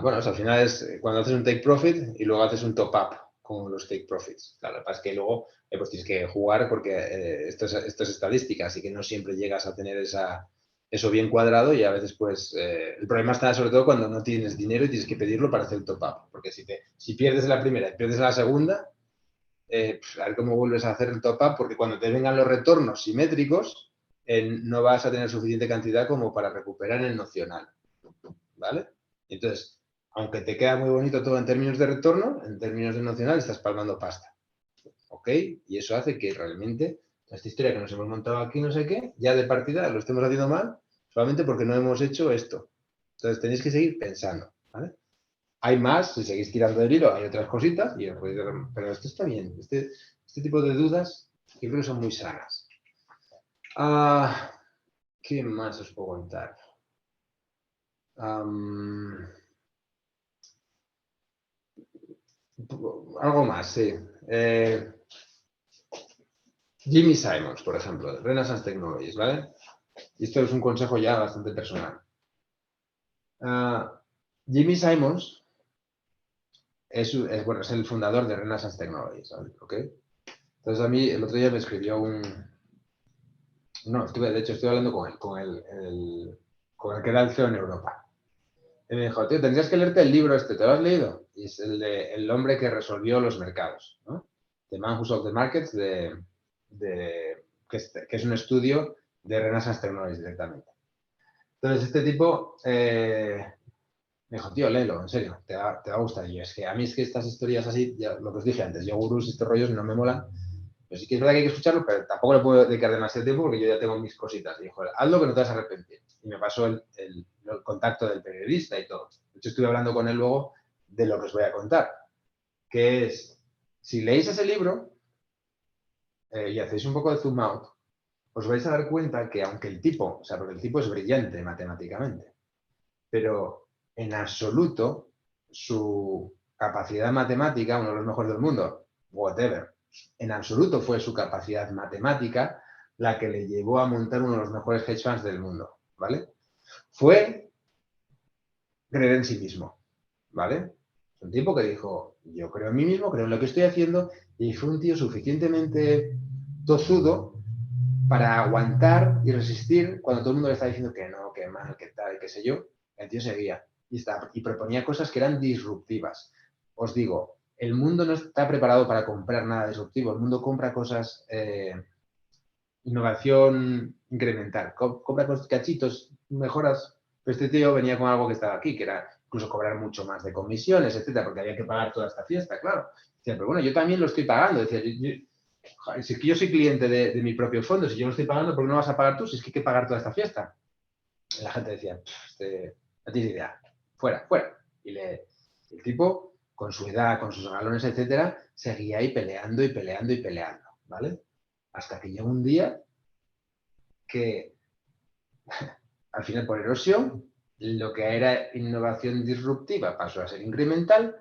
Speaker 2: bueno, o sea, al final es cuando haces un take profit y luego haces un top up con los take profits. Claro, lo que pasa es que luego pues tienes que jugar porque esto es estadística, así que no siempre llegas a tener eso bien cuadrado y a veces pues el problema está sobre todo cuando no tienes dinero y tienes que pedirlo para hacer el top up. Porque si pierdes la primera y pierdes la segunda, a ver cómo vuelves a hacer el top up, porque cuando te vengan los retornos simétricos, no vas a tener suficiente cantidad como para recuperar el nocional, ¿vale? Entonces, aunque te queda muy bonito todo en términos de retorno, en términos de nocional estás palmando pasta, ¿ok? Y eso hace que realmente esta historia que nos hemos montado aquí, no sé qué, ya de partida lo estemos haciendo mal, solamente porque no hemos hecho esto. Entonces tenéis que seguir pensando, ¿vale? Hay más, si seguís tirando del hilo, hay otras cositas, pero esto está bien. Este tipo de dudas yo creo que son muy sanas. ¿Qué más os puedo contar? Algo más, sí. Jimmy Simons, por ejemplo, de Renaissance Technologies, ¿vale? Y esto es un consejo ya bastante personal. Jimmy Simons es el fundador de Renaissance Technologies, ¿vale? ¿Ok? Entonces a mí el otro día me escribió No, de hecho estoy hablando con el que era el CEO en Europa. Y me dijo, tío, tendrías que leerte el libro este, ¿te lo has leído? Y es el de El hombre que resolvió los mercados, ¿no? The Man Who Solved the Markets, que es un estudio de Renaissance Technologies directamente. Entonces este tipo me dijo, tío, léelo, en serio, te va a gustar. Y yo, es que a mí es que estas historias así, ya, lo que os dije antes, yo gurús y estos rollos no me molan. Pero sí que es verdad que hay que escucharlo, pero tampoco le puedo dedicar demasiado tiempo porque yo ya tengo mis cositas. Y dijo, hazlo que no te vas a arrepentir. Y me pasó el contacto del periodista y todo. De hecho, estuve hablando con él luego de lo que os voy a contar, que es, si leéis ese libro y hacéis un poco de zoom out, os vais a dar cuenta que aunque el tipo, o sea, porque el tipo es brillante matemáticamente, pero en absoluto su capacidad matemática, uno de los mejores del mundo, whatever, en absoluto fue su capacidad matemática la que le llevó a montar uno de los mejores hedge funds del mundo, ¿vale? Fue creer en sí mismo, ¿vale? Es un tipo que dijo, yo creo en mí mismo, creo en lo que estoy haciendo, y fue un tío suficientemente tozudo para aguantar y resistir cuando todo el mundo le estaba diciendo que no, que mal, que tal, qué sé yo. El tío seguía y proponía cosas que eran disruptivas. Os digo, el mundo no está preparado para comprar nada disruptivo. El mundo compra cosas, innovación incremental. Compra cosas, cachitos, mejoras. Pero este tío venía con algo que estaba aquí, que era incluso cobrar mucho más de comisiones, etcétera, porque había que pagar toda esta fiesta, claro. Decía, pero bueno, yo también lo estoy pagando. Decía, si es que yo soy cliente de mi propio fondo, si yo lo estoy pagando, ¿por qué no vas a pagar tú? Si es que hay que pagar toda esta fiesta. Y la gente decía, no tienes idea, fuera, fuera. Y el tipo, con su edad, con sus galones, etcétera, seguía ahí peleando y peleando y peleando, ¿vale? Hasta que llegó un día que, al final, por erosión, lo que era innovación disruptiva pasó a ser incremental,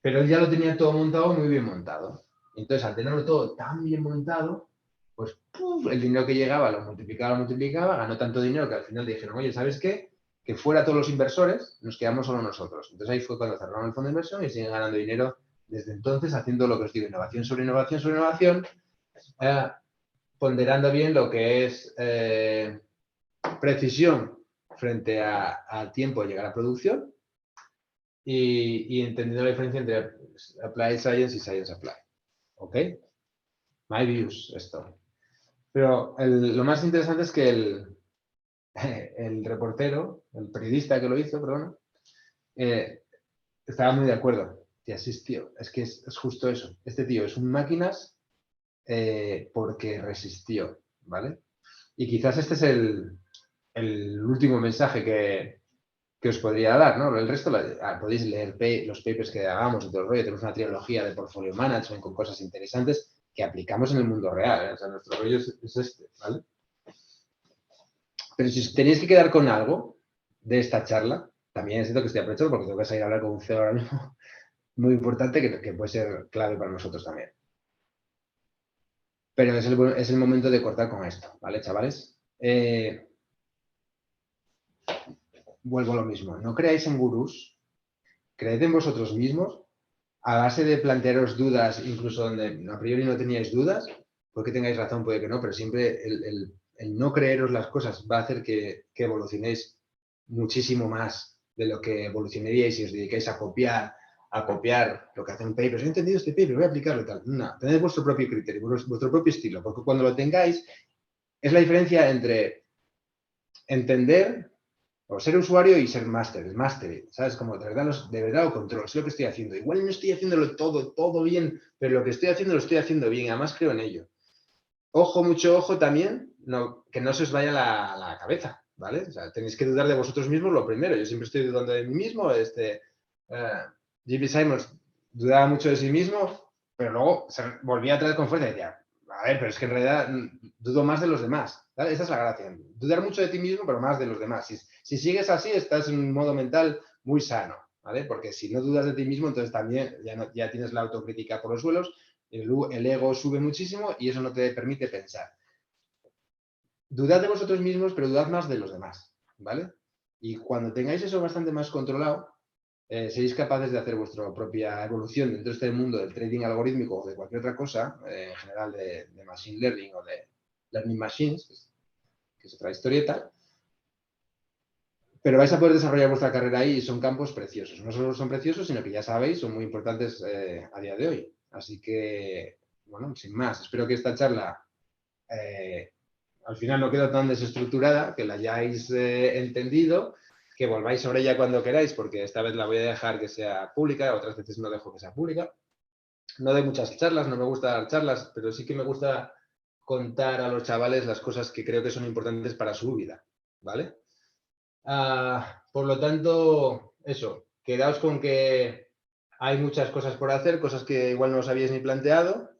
Speaker 2: pero él ya lo tenía todo montado, muy bien montado. Entonces, al tenerlo todo tan bien montado, pues ¡puf! El dinero que llegaba lo multiplicaba, ganó tanto dinero que al final dijeron, oye, ¿sabes qué? Que fuera todos los inversores, nos quedamos solo nosotros. Entonces ahí fue cuando cerraron el fondo de inversión y siguen ganando dinero desde entonces, haciendo lo que os digo, innovación sobre innovación sobre innovación, ponderando bien lo que es precisión frente a tiempo de llegar a producción y entendiendo la diferencia entre Applied Science y Science Applied. ¿Ok? My views, esto. Pero lo más interesante es que el reportero, el periodista que lo hizo, perdón, estaba muy de acuerdo. Y así, tío, es que es justo eso. Este tío es un máquinas porque resistió, ¿vale? Y quizás este es el último mensaje que os podría dar, ¿no? El resto podéis leer los papers que hagamos y todo el rollo. Tenemos una trilogía de portfolio management con cosas interesantes que aplicamos en el mundo real, ¿eh? O sea, nuestro rollo es este, ¿vale? Pero si os tenéis que quedar con algo de esta charla, también es cierto que estoy aprovechando porque tengo que salir a hablar con un CEO ahora mismo muy importante que puede ser clave para nosotros también. Pero es el momento de cortar con esto, ¿vale, chavales? Vuelvo a lo mismo. No creáis en gurús, creed en vosotros mismos, a base de plantearos dudas, incluso donde a priori no teníais dudas, puede que tengáis razón, puede que no, pero siempre el no creeros las cosas va a hacer que evolucionéis muchísimo más de lo que evolucionaríais si os dedicáis a copiar lo que hacen papers. He entendido este paper, voy a aplicarlo y tal. No, tened vuestro propio criterio, vuestro propio estilo, porque cuando lo tengáis, es la diferencia entre entender o ser usuario y ser máster, ¿sabes? Como de verdad lo controlo, sé lo que estoy haciendo. Igual no estoy haciéndolo todo bien, pero lo que estoy haciendo lo estoy haciendo bien, además creo en ello. ojo, mucho ojo también, que no se os vaya la cabeza, ¿vale? O sea, tenéis que dudar de vosotros mismos lo primero. Yo siempre estoy dudando de mí mismo. J.B. Simons dudaba mucho de sí mismo, pero luego se volvía atrás con fuerza y decía, a ver, pero es que en realidad dudo más de los demás. ¿Vale? Esa es la gracia. Dudar mucho de ti mismo, pero más de los demás. Si sigues así, estás en un modo mental muy sano, ¿vale? Porque si no dudas de ti mismo, entonces también ya tienes la autocrítica por los suelos, el ego sube muchísimo y eso no te permite pensar. Dudad de vosotros mismos, pero dudad más de los demás, ¿vale? Y cuando tengáis eso bastante más controlado, seréis capaces de hacer vuestra propia evolución dentro de este mundo del trading algorítmico o de cualquier otra cosa, en general de machine learning o de learning machines, que es otra historieta, pero vais a poder desarrollar vuestra carrera ahí y son campos preciosos. No solo son preciosos, sino que ya sabéis, son muy importantes a día de hoy. Así que, bueno, sin más, espero que esta charla al final no queda tan desestructurada, que la hayáis entendido, que volváis sobre ella cuando queráis, porque esta vez la voy a dejar que sea pública, otras veces no dejo que sea pública. No doy muchas charlas, no me gusta dar charlas, pero sí que me gusta contar a los chavales las cosas que creo que son importantes para su vida, ¿vale? Por lo tanto, eso, quedaos con que hay muchas cosas por hacer, cosas que igual no os habíais ni planteado,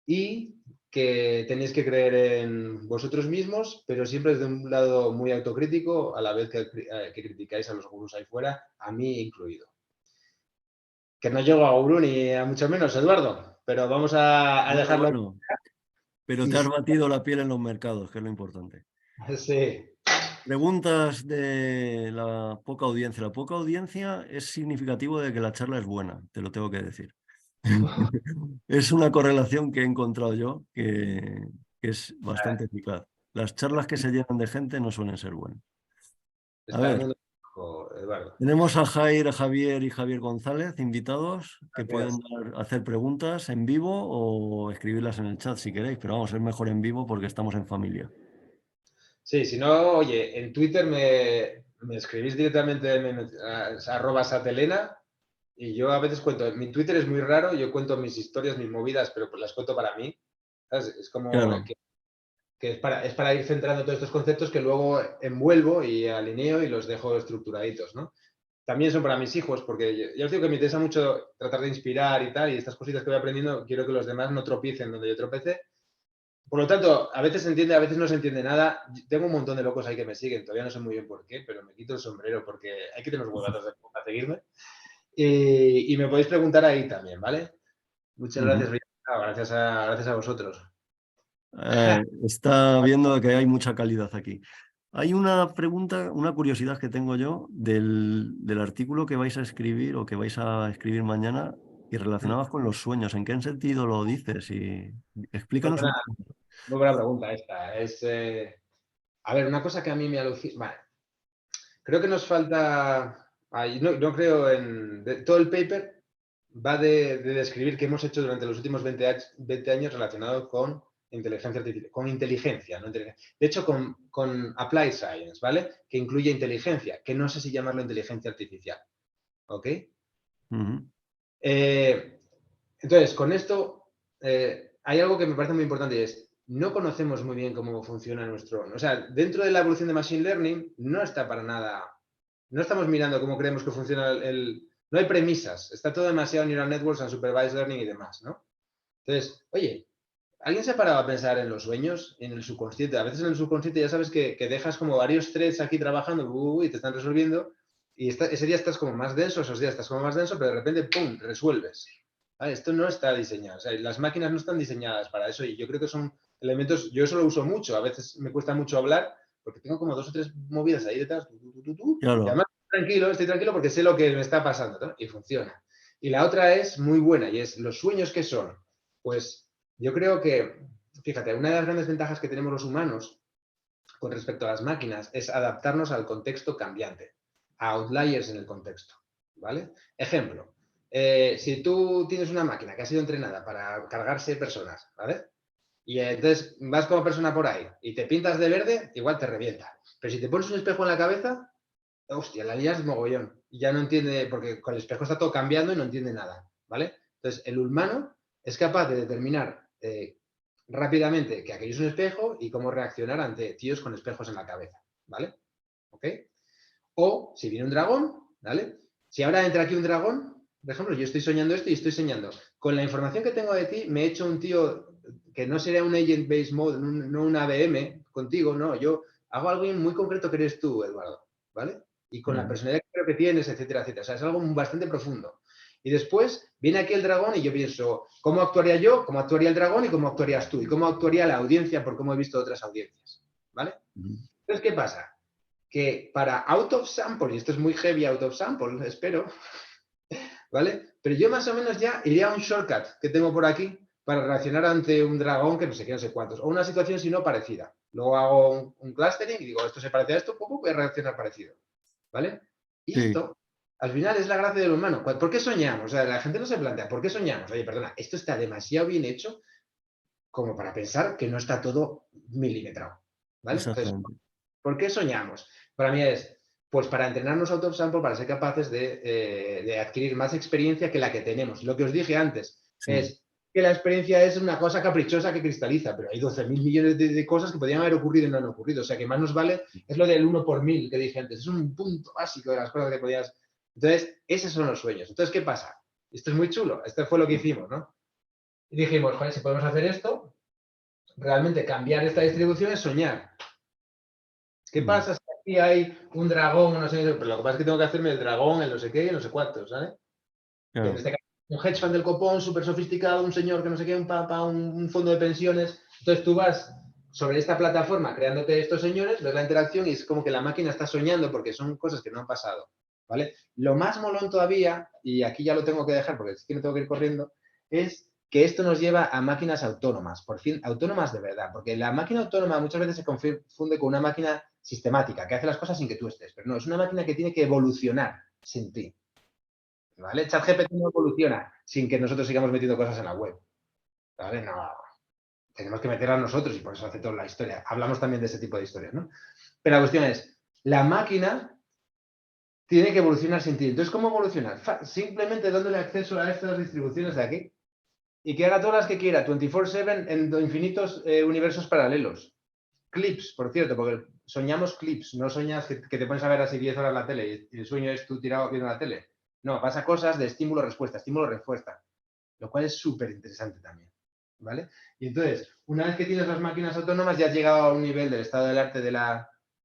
Speaker 2: y que tenéis que creer en vosotros mismos, pero siempre desde un lado muy autocrítico, a la vez que criticáis a los gurús ahí fuera, a mí incluido. Que no llego a gurú ni a mucho menos, Eduardo, pero vamos a
Speaker 1: Bueno,
Speaker 2: dejarlo.
Speaker 1: bueno, pero
Speaker 2: Y
Speaker 1: te has batido la piel en los mercados, que es lo importante.
Speaker 2: sí,
Speaker 1: Preguntas de la poca audiencia. La poca audiencia es significativo de que la charla es buena, te lo tengo que decir. Es una correlación que he encontrado yo que es bastante eficaz. Las charlas que se llenan de gente no suelen ser buenas. A
Speaker 2: está el
Speaker 1: ver,
Speaker 2: mundo, Eduardo.
Speaker 1: tenemos a Jair, a Javier y Javier González, invitados, que pueden
Speaker 2: Gracias.
Speaker 1: hacer preguntas en vivo o escribirlas en el chat si queréis, pero vamos, es mejor en vivo porque estamos en familia.
Speaker 2: Sí, si no, oye, en Twitter me escribís directamente @satelena y yo a veces cuento, mi Twitter es muy raro, yo cuento mis historias, mis movidas, pero pues las cuento para mí. ¿Sabes? Es como
Speaker 1: Claro,
Speaker 2: que es para ir centrando todos estos conceptos que luego envuelvo y alineo y los dejo estructuraditos, ¿no? También son para mis hijos, porque ya os digo que me interesa mucho tratar de inspirar y tal, y estas cositas que voy aprendiendo, quiero que los demás no tropiecen donde yo tropecé. Por lo tanto, a veces se entiende, a veces no se entiende nada. Tengo un montón de locos ahí que me siguen, todavía no sé muy bien por qué, pero me quito el sombrero porque hay que tener huevazos para seguirme. Y me podéis preguntar ahí también, ¿vale? Muchas gracias,
Speaker 1: ujú.
Speaker 2: Ricardo. Gracias a vosotros.
Speaker 1: Está viendo que hay mucha calidad aquí. Hay una pregunta, una curiosidad que tengo yo del artículo que vais a escribir o que vais a escribir mañana y relacionados con los sueños. ¿En qué sentido lo dices? Y
Speaker 2: Muy
Speaker 1: explícanos un
Speaker 2: buena,
Speaker 1: poco.
Speaker 2: muy buena pregunta esta. A ver, una cosa que a mí me alucina. Vale, creo que nos falta. No creo en. Todo el paper va de describir qué hemos hecho durante los últimos 20 años relacionado con inteligencia artificial, con inteligencia, no inteligencia. De hecho, con Applied Science, ¿vale? Que incluye inteligencia, que no sé si llamarlo inteligencia artificial. ¿Ok?
Speaker 1: Ujú,
Speaker 2: Entonces, con esto hay algo que me parece muy importante y es, no conocemos muy bien cómo funciona nuestro... O sea, dentro de la evolución de Machine Learning no está para nada... No estamos mirando cómo creemos que funciona no hay premisas, está todo demasiado neural networks, and supervised learning y demás, ¿no? Entonces, oye, ¿alguien se ha parado a pensar en los sueños, en el subconsciente? A veces en el subconsciente ya sabes que dejas como varios threads aquí trabajando y te están resolviendo y ese día estás como más denso, esos días estás como más denso, pero de repente, ¡pum!, resuelves. ¿Vale? Esto no está diseñado, o sea, las máquinas no están diseñadas para eso y yo creo que son elementos, yo eso lo uso mucho, a veces me cuesta mucho hablar porque tengo como 2 o 3 movidas ahí detrás, y
Speaker 1: claro.
Speaker 2: además estoy tranquilo porque sé lo que me está pasando, ¿no? Y funciona. Y la otra es muy buena y es los sueños que son. Pues yo creo que, fíjate, una de las grandes ventajas que tenemos los humanos con respecto a las máquinas es adaptarnos al contexto cambiante, a outliers en el contexto, ¿vale? Ejemplo, si tú tienes una máquina que ha sido entrenada para cargarse personas, ¿vale? Y entonces vas como persona por ahí y te pintas de verde, igual te revienta. Pero si te pones un espejo en la cabeza, hostia, la lías mogollón. Y ya no entiende, porque con el espejo está todo cambiando y no entiende nada, ¿vale? Entonces, el humano es capaz de determinar rápidamente que aquello es un espejo y cómo reaccionar ante tíos con espejos en la cabeza, ¿vale? ¿Ok? O si viene un dragón, ¿vale? Si ahora entra aquí un dragón, por ejemplo, yo estoy soñando esto y estoy soñando. Con la información que tengo de ti, me he hecho un tío que no sería un agent-based mode, no una ABM contigo, no. Yo hago algo muy concreto que eres tú, Eduardo, ¿vale? Y con la personalidad que creo que tienes, etcétera, etcétera. O sea, es algo bastante profundo. Y después viene aquí el dragón y yo pienso, ¿cómo actuaría yo? ¿Cómo actuaría el dragón? ¿Y cómo actuarías tú? ¿Y cómo actuaría la audiencia? Por cómo he visto otras audiencias, ¿vale? Entonces, ¿qué pasa? Que para out of sample, y esto es muy heavy out of sample, espero, ¿vale? Pero yo más o menos ya iría a un shortcut que tengo por aquí para reaccionar ante un dragón que no sé qué, no sé cuántos, o una situación si no parecida. Luego hago un clustering y digo, esto se parece a esto, poco voy a reaccionar parecido, ¿vale? Y
Speaker 1: Sí,
Speaker 2: esto, al final, es la gracia del humano. ¿Por qué soñamos? O sea, la gente no se plantea, ¿por qué soñamos? Oye, perdona, esto está demasiado bien hecho como para pensar que no está todo milimetrado, ¿vale? Entonces,
Speaker 1: exactamente.
Speaker 2: ¿por qué soñamos? Para mí es, pues para entrenarnos out of sample, para ser capaces de adquirir más experiencia que la que tenemos. Lo que os dije antes
Speaker 1: Sí,
Speaker 2: es que la experiencia es una cosa caprichosa que cristaliza, pero hay 12.000 millones de cosas que podrían haber ocurrido y no han ocurrido. O sea, que más nos vale, es lo del 1 por 1000 que dije antes, es un punto básico de las cosas que podías... Entonces, esos son los sueños. Entonces, ¿qué pasa? Esto es muy chulo, esto fue lo que hicimos, ¿no? Y dijimos, joder, si podemos hacer esto, realmente cambiar esta distribución es soñar. ¿Qué pasa si aquí hay un dragón, no sé, pero lo que pasa es que tengo que hacerme el dragón, el no sé qué y no sé cuántos, ¿sabes? Que en
Speaker 1: claro.
Speaker 2: este caso, un hedge fund del copón, súper sofisticado, un señor que no sé qué, un papa, un fondo de pensiones. Entonces tú vas sobre esta plataforma creándote estos señores, ves la interacción y es como que la máquina está soñando porque son cosas que no han pasado, ¿vale? Lo más molón todavía, y aquí ya lo tengo que dejar porque es que no tengo que ir corriendo, es que esto nos lleva a máquinas autónomas, por fin, autónomas de verdad, porque la máquina autónoma muchas veces se confunde con una máquina sistemática, que hace las cosas sin que tú estés, pero no, es una máquina que tiene que evolucionar sin ti, ¿vale? ChatGPT no evoluciona sin que nosotros sigamos metiendo cosas en la web, ¿vale? No, tenemos que meterla nosotros y por eso hace toda la historia. Hablamos también de ese tipo de historias, ¿no? Pero la cuestión es, la máquina tiene que evolucionar sin ti. Entonces, ¿cómo evolucionar? Simplemente dándole acceso a estas distribuciones de aquí y que haga todas las que quiera, 24/7 en infinitos universos paralelos. Clips, por cierto, porque soñamos clips, no soñas que te pones a ver así 10 horas la tele y el sueño es tú tirado viendo la tele. No, pasa cosas de estímulo-respuesta, lo cual es súper interesante también, ¿vale? Y entonces, una vez que tienes las máquinas autónomas, ya has llegado a un nivel del estado del arte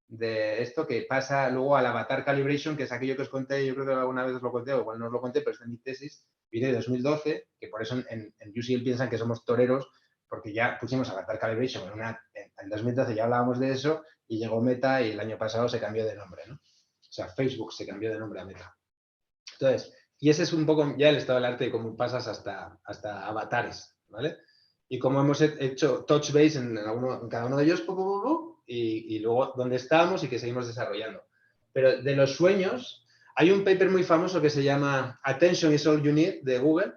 Speaker 2: de esto que pasa luego al avatar calibration, que es aquello que os conté, yo creo que alguna vez os lo conté, o igual no os lo conté, pero es en mi tesis, viene de 2012, que por eso en UCL piensan que somos toreros, porque ya pusimos avatar calibration en 2012 ya hablábamos de eso, y llegó Meta y el año pasado se cambió de nombre, ¿no? O sea, Facebook se cambió de nombre a Meta. Entonces, y ese es un poco ya el estado del arte de cómo pasas hasta avatares, ¿vale? Y cómo hemos hecho touch base en cada uno de ellos, y luego dónde estamos y que seguimos desarrollando. Pero de los sueños, hay un paper muy famoso que se llama Attention is all you need, de Google.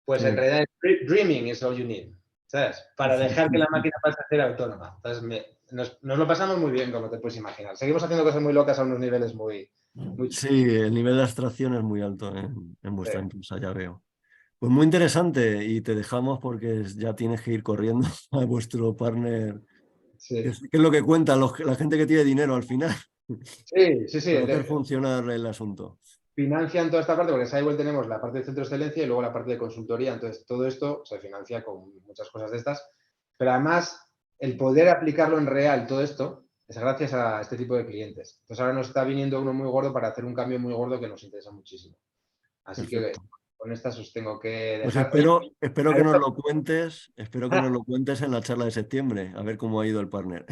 Speaker 2: Pues en
Speaker 1: Sí.
Speaker 2: realidad Dreaming is all you need, ¿sabes? Para dejar que la máquina pase a ser autónoma. Entonces, nos lo pasamos muy bien, como te puedes imaginar. Seguimos haciendo cosas muy locas a unos niveles muy
Speaker 1: Sí, el nivel de abstracción es muy alto en vuestra
Speaker 2: chulos.
Speaker 1: empresa, ya veo. Pues muy interesante y te dejamos porque ya tienes que ir corriendo a vuestro partner,
Speaker 2: Sí.
Speaker 1: que es lo que cuenta la gente que tiene dinero al final,
Speaker 2: Sí, sí, sí.
Speaker 1: para hacer funcionar el asunto.
Speaker 2: Financian toda esta parte, porque en Sidewell tenemos la parte de centro de excelencia y luego la parte de consultoría. Entonces, todo esto se financia con muchas cosas de estas. Pero además, el poder aplicarlo en real, todo esto, es gracias a este tipo de clientes. Entonces, ahora nos está viniendo uno muy gordo para hacer un cambio muy gordo que nos interesa muchísimo. Así que
Speaker 1: Perfecto.
Speaker 2: con estas os tengo que
Speaker 1: Pues
Speaker 2: dejar. Oye,
Speaker 1: espero que nos lo cuentes, espero que nos lo cuentes en la charla de septiembre, a ver cómo ha ido el partner.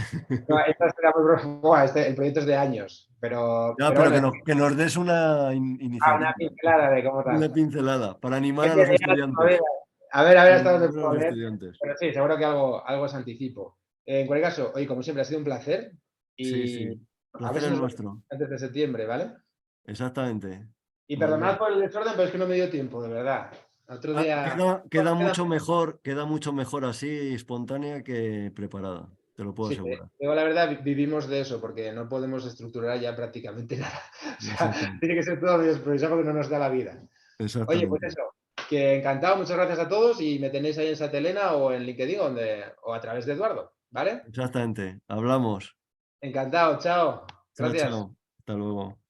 Speaker 2: no, esta será muy profunda. El proyecto es de años,
Speaker 1: Ya,
Speaker 2: pero
Speaker 1: pero
Speaker 2: bueno,
Speaker 1: que nos des una
Speaker 2: una
Speaker 1: iniciativa,
Speaker 2: pincelada de cómo tal.
Speaker 1: una pincelada, para animar
Speaker 2: ¿Qué
Speaker 1: a los
Speaker 2: querías?
Speaker 1: estudiantes.
Speaker 2: A ver
Speaker 1: Para
Speaker 2: hasta dónde
Speaker 1: animar a
Speaker 2: puedo
Speaker 1: los
Speaker 2: leer.
Speaker 1: estudiantes.
Speaker 2: Pero sí, seguro que algo os anticipo. En cualquier caso, oye, como siempre, ha sido un placer
Speaker 1: Sí,
Speaker 2: y
Speaker 1: sí.
Speaker 2: a ver
Speaker 1: Placer
Speaker 2: si
Speaker 1: es
Speaker 2: nos vemos
Speaker 1: nuestro.
Speaker 2: antes de septiembre, ¿vale?
Speaker 1: Exactamente.
Speaker 2: Y
Speaker 1: Muy
Speaker 2: perdonad
Speaker 1: bien.
Speaker 2: por el desorden, pero es que no me dio tiempo, de verdad. Otro día...
Speaker 1: Queda mucho mejor así, espontánea que preparada, te lo puedo
Speaker 2: Sí,
Speaker 1: asegurar.
Speaker 2: digo la verdad, vivimos de eso, porque no podemos estructurar ya prácticamente nada. O sea,
Speaker 1: Exactamente.
Speaker 2: tiene que ser todo medio improvisado porque no nos da la vida. Oye, pues
Speaker 1: Exactamente.
Speaker 2: eso. Que encantado, muchas gracias a todos y me tenéis ahí en Satelena o en LinkedIn o a través de Eduardo, ¿vale?
Speaker 1: Exactamente. Hablamos.
Speaker 2: Encantado, chao.
Speaker 1: Chao,
Speaker 2: Gracias.
Speaker 1: chao. Hasta luego.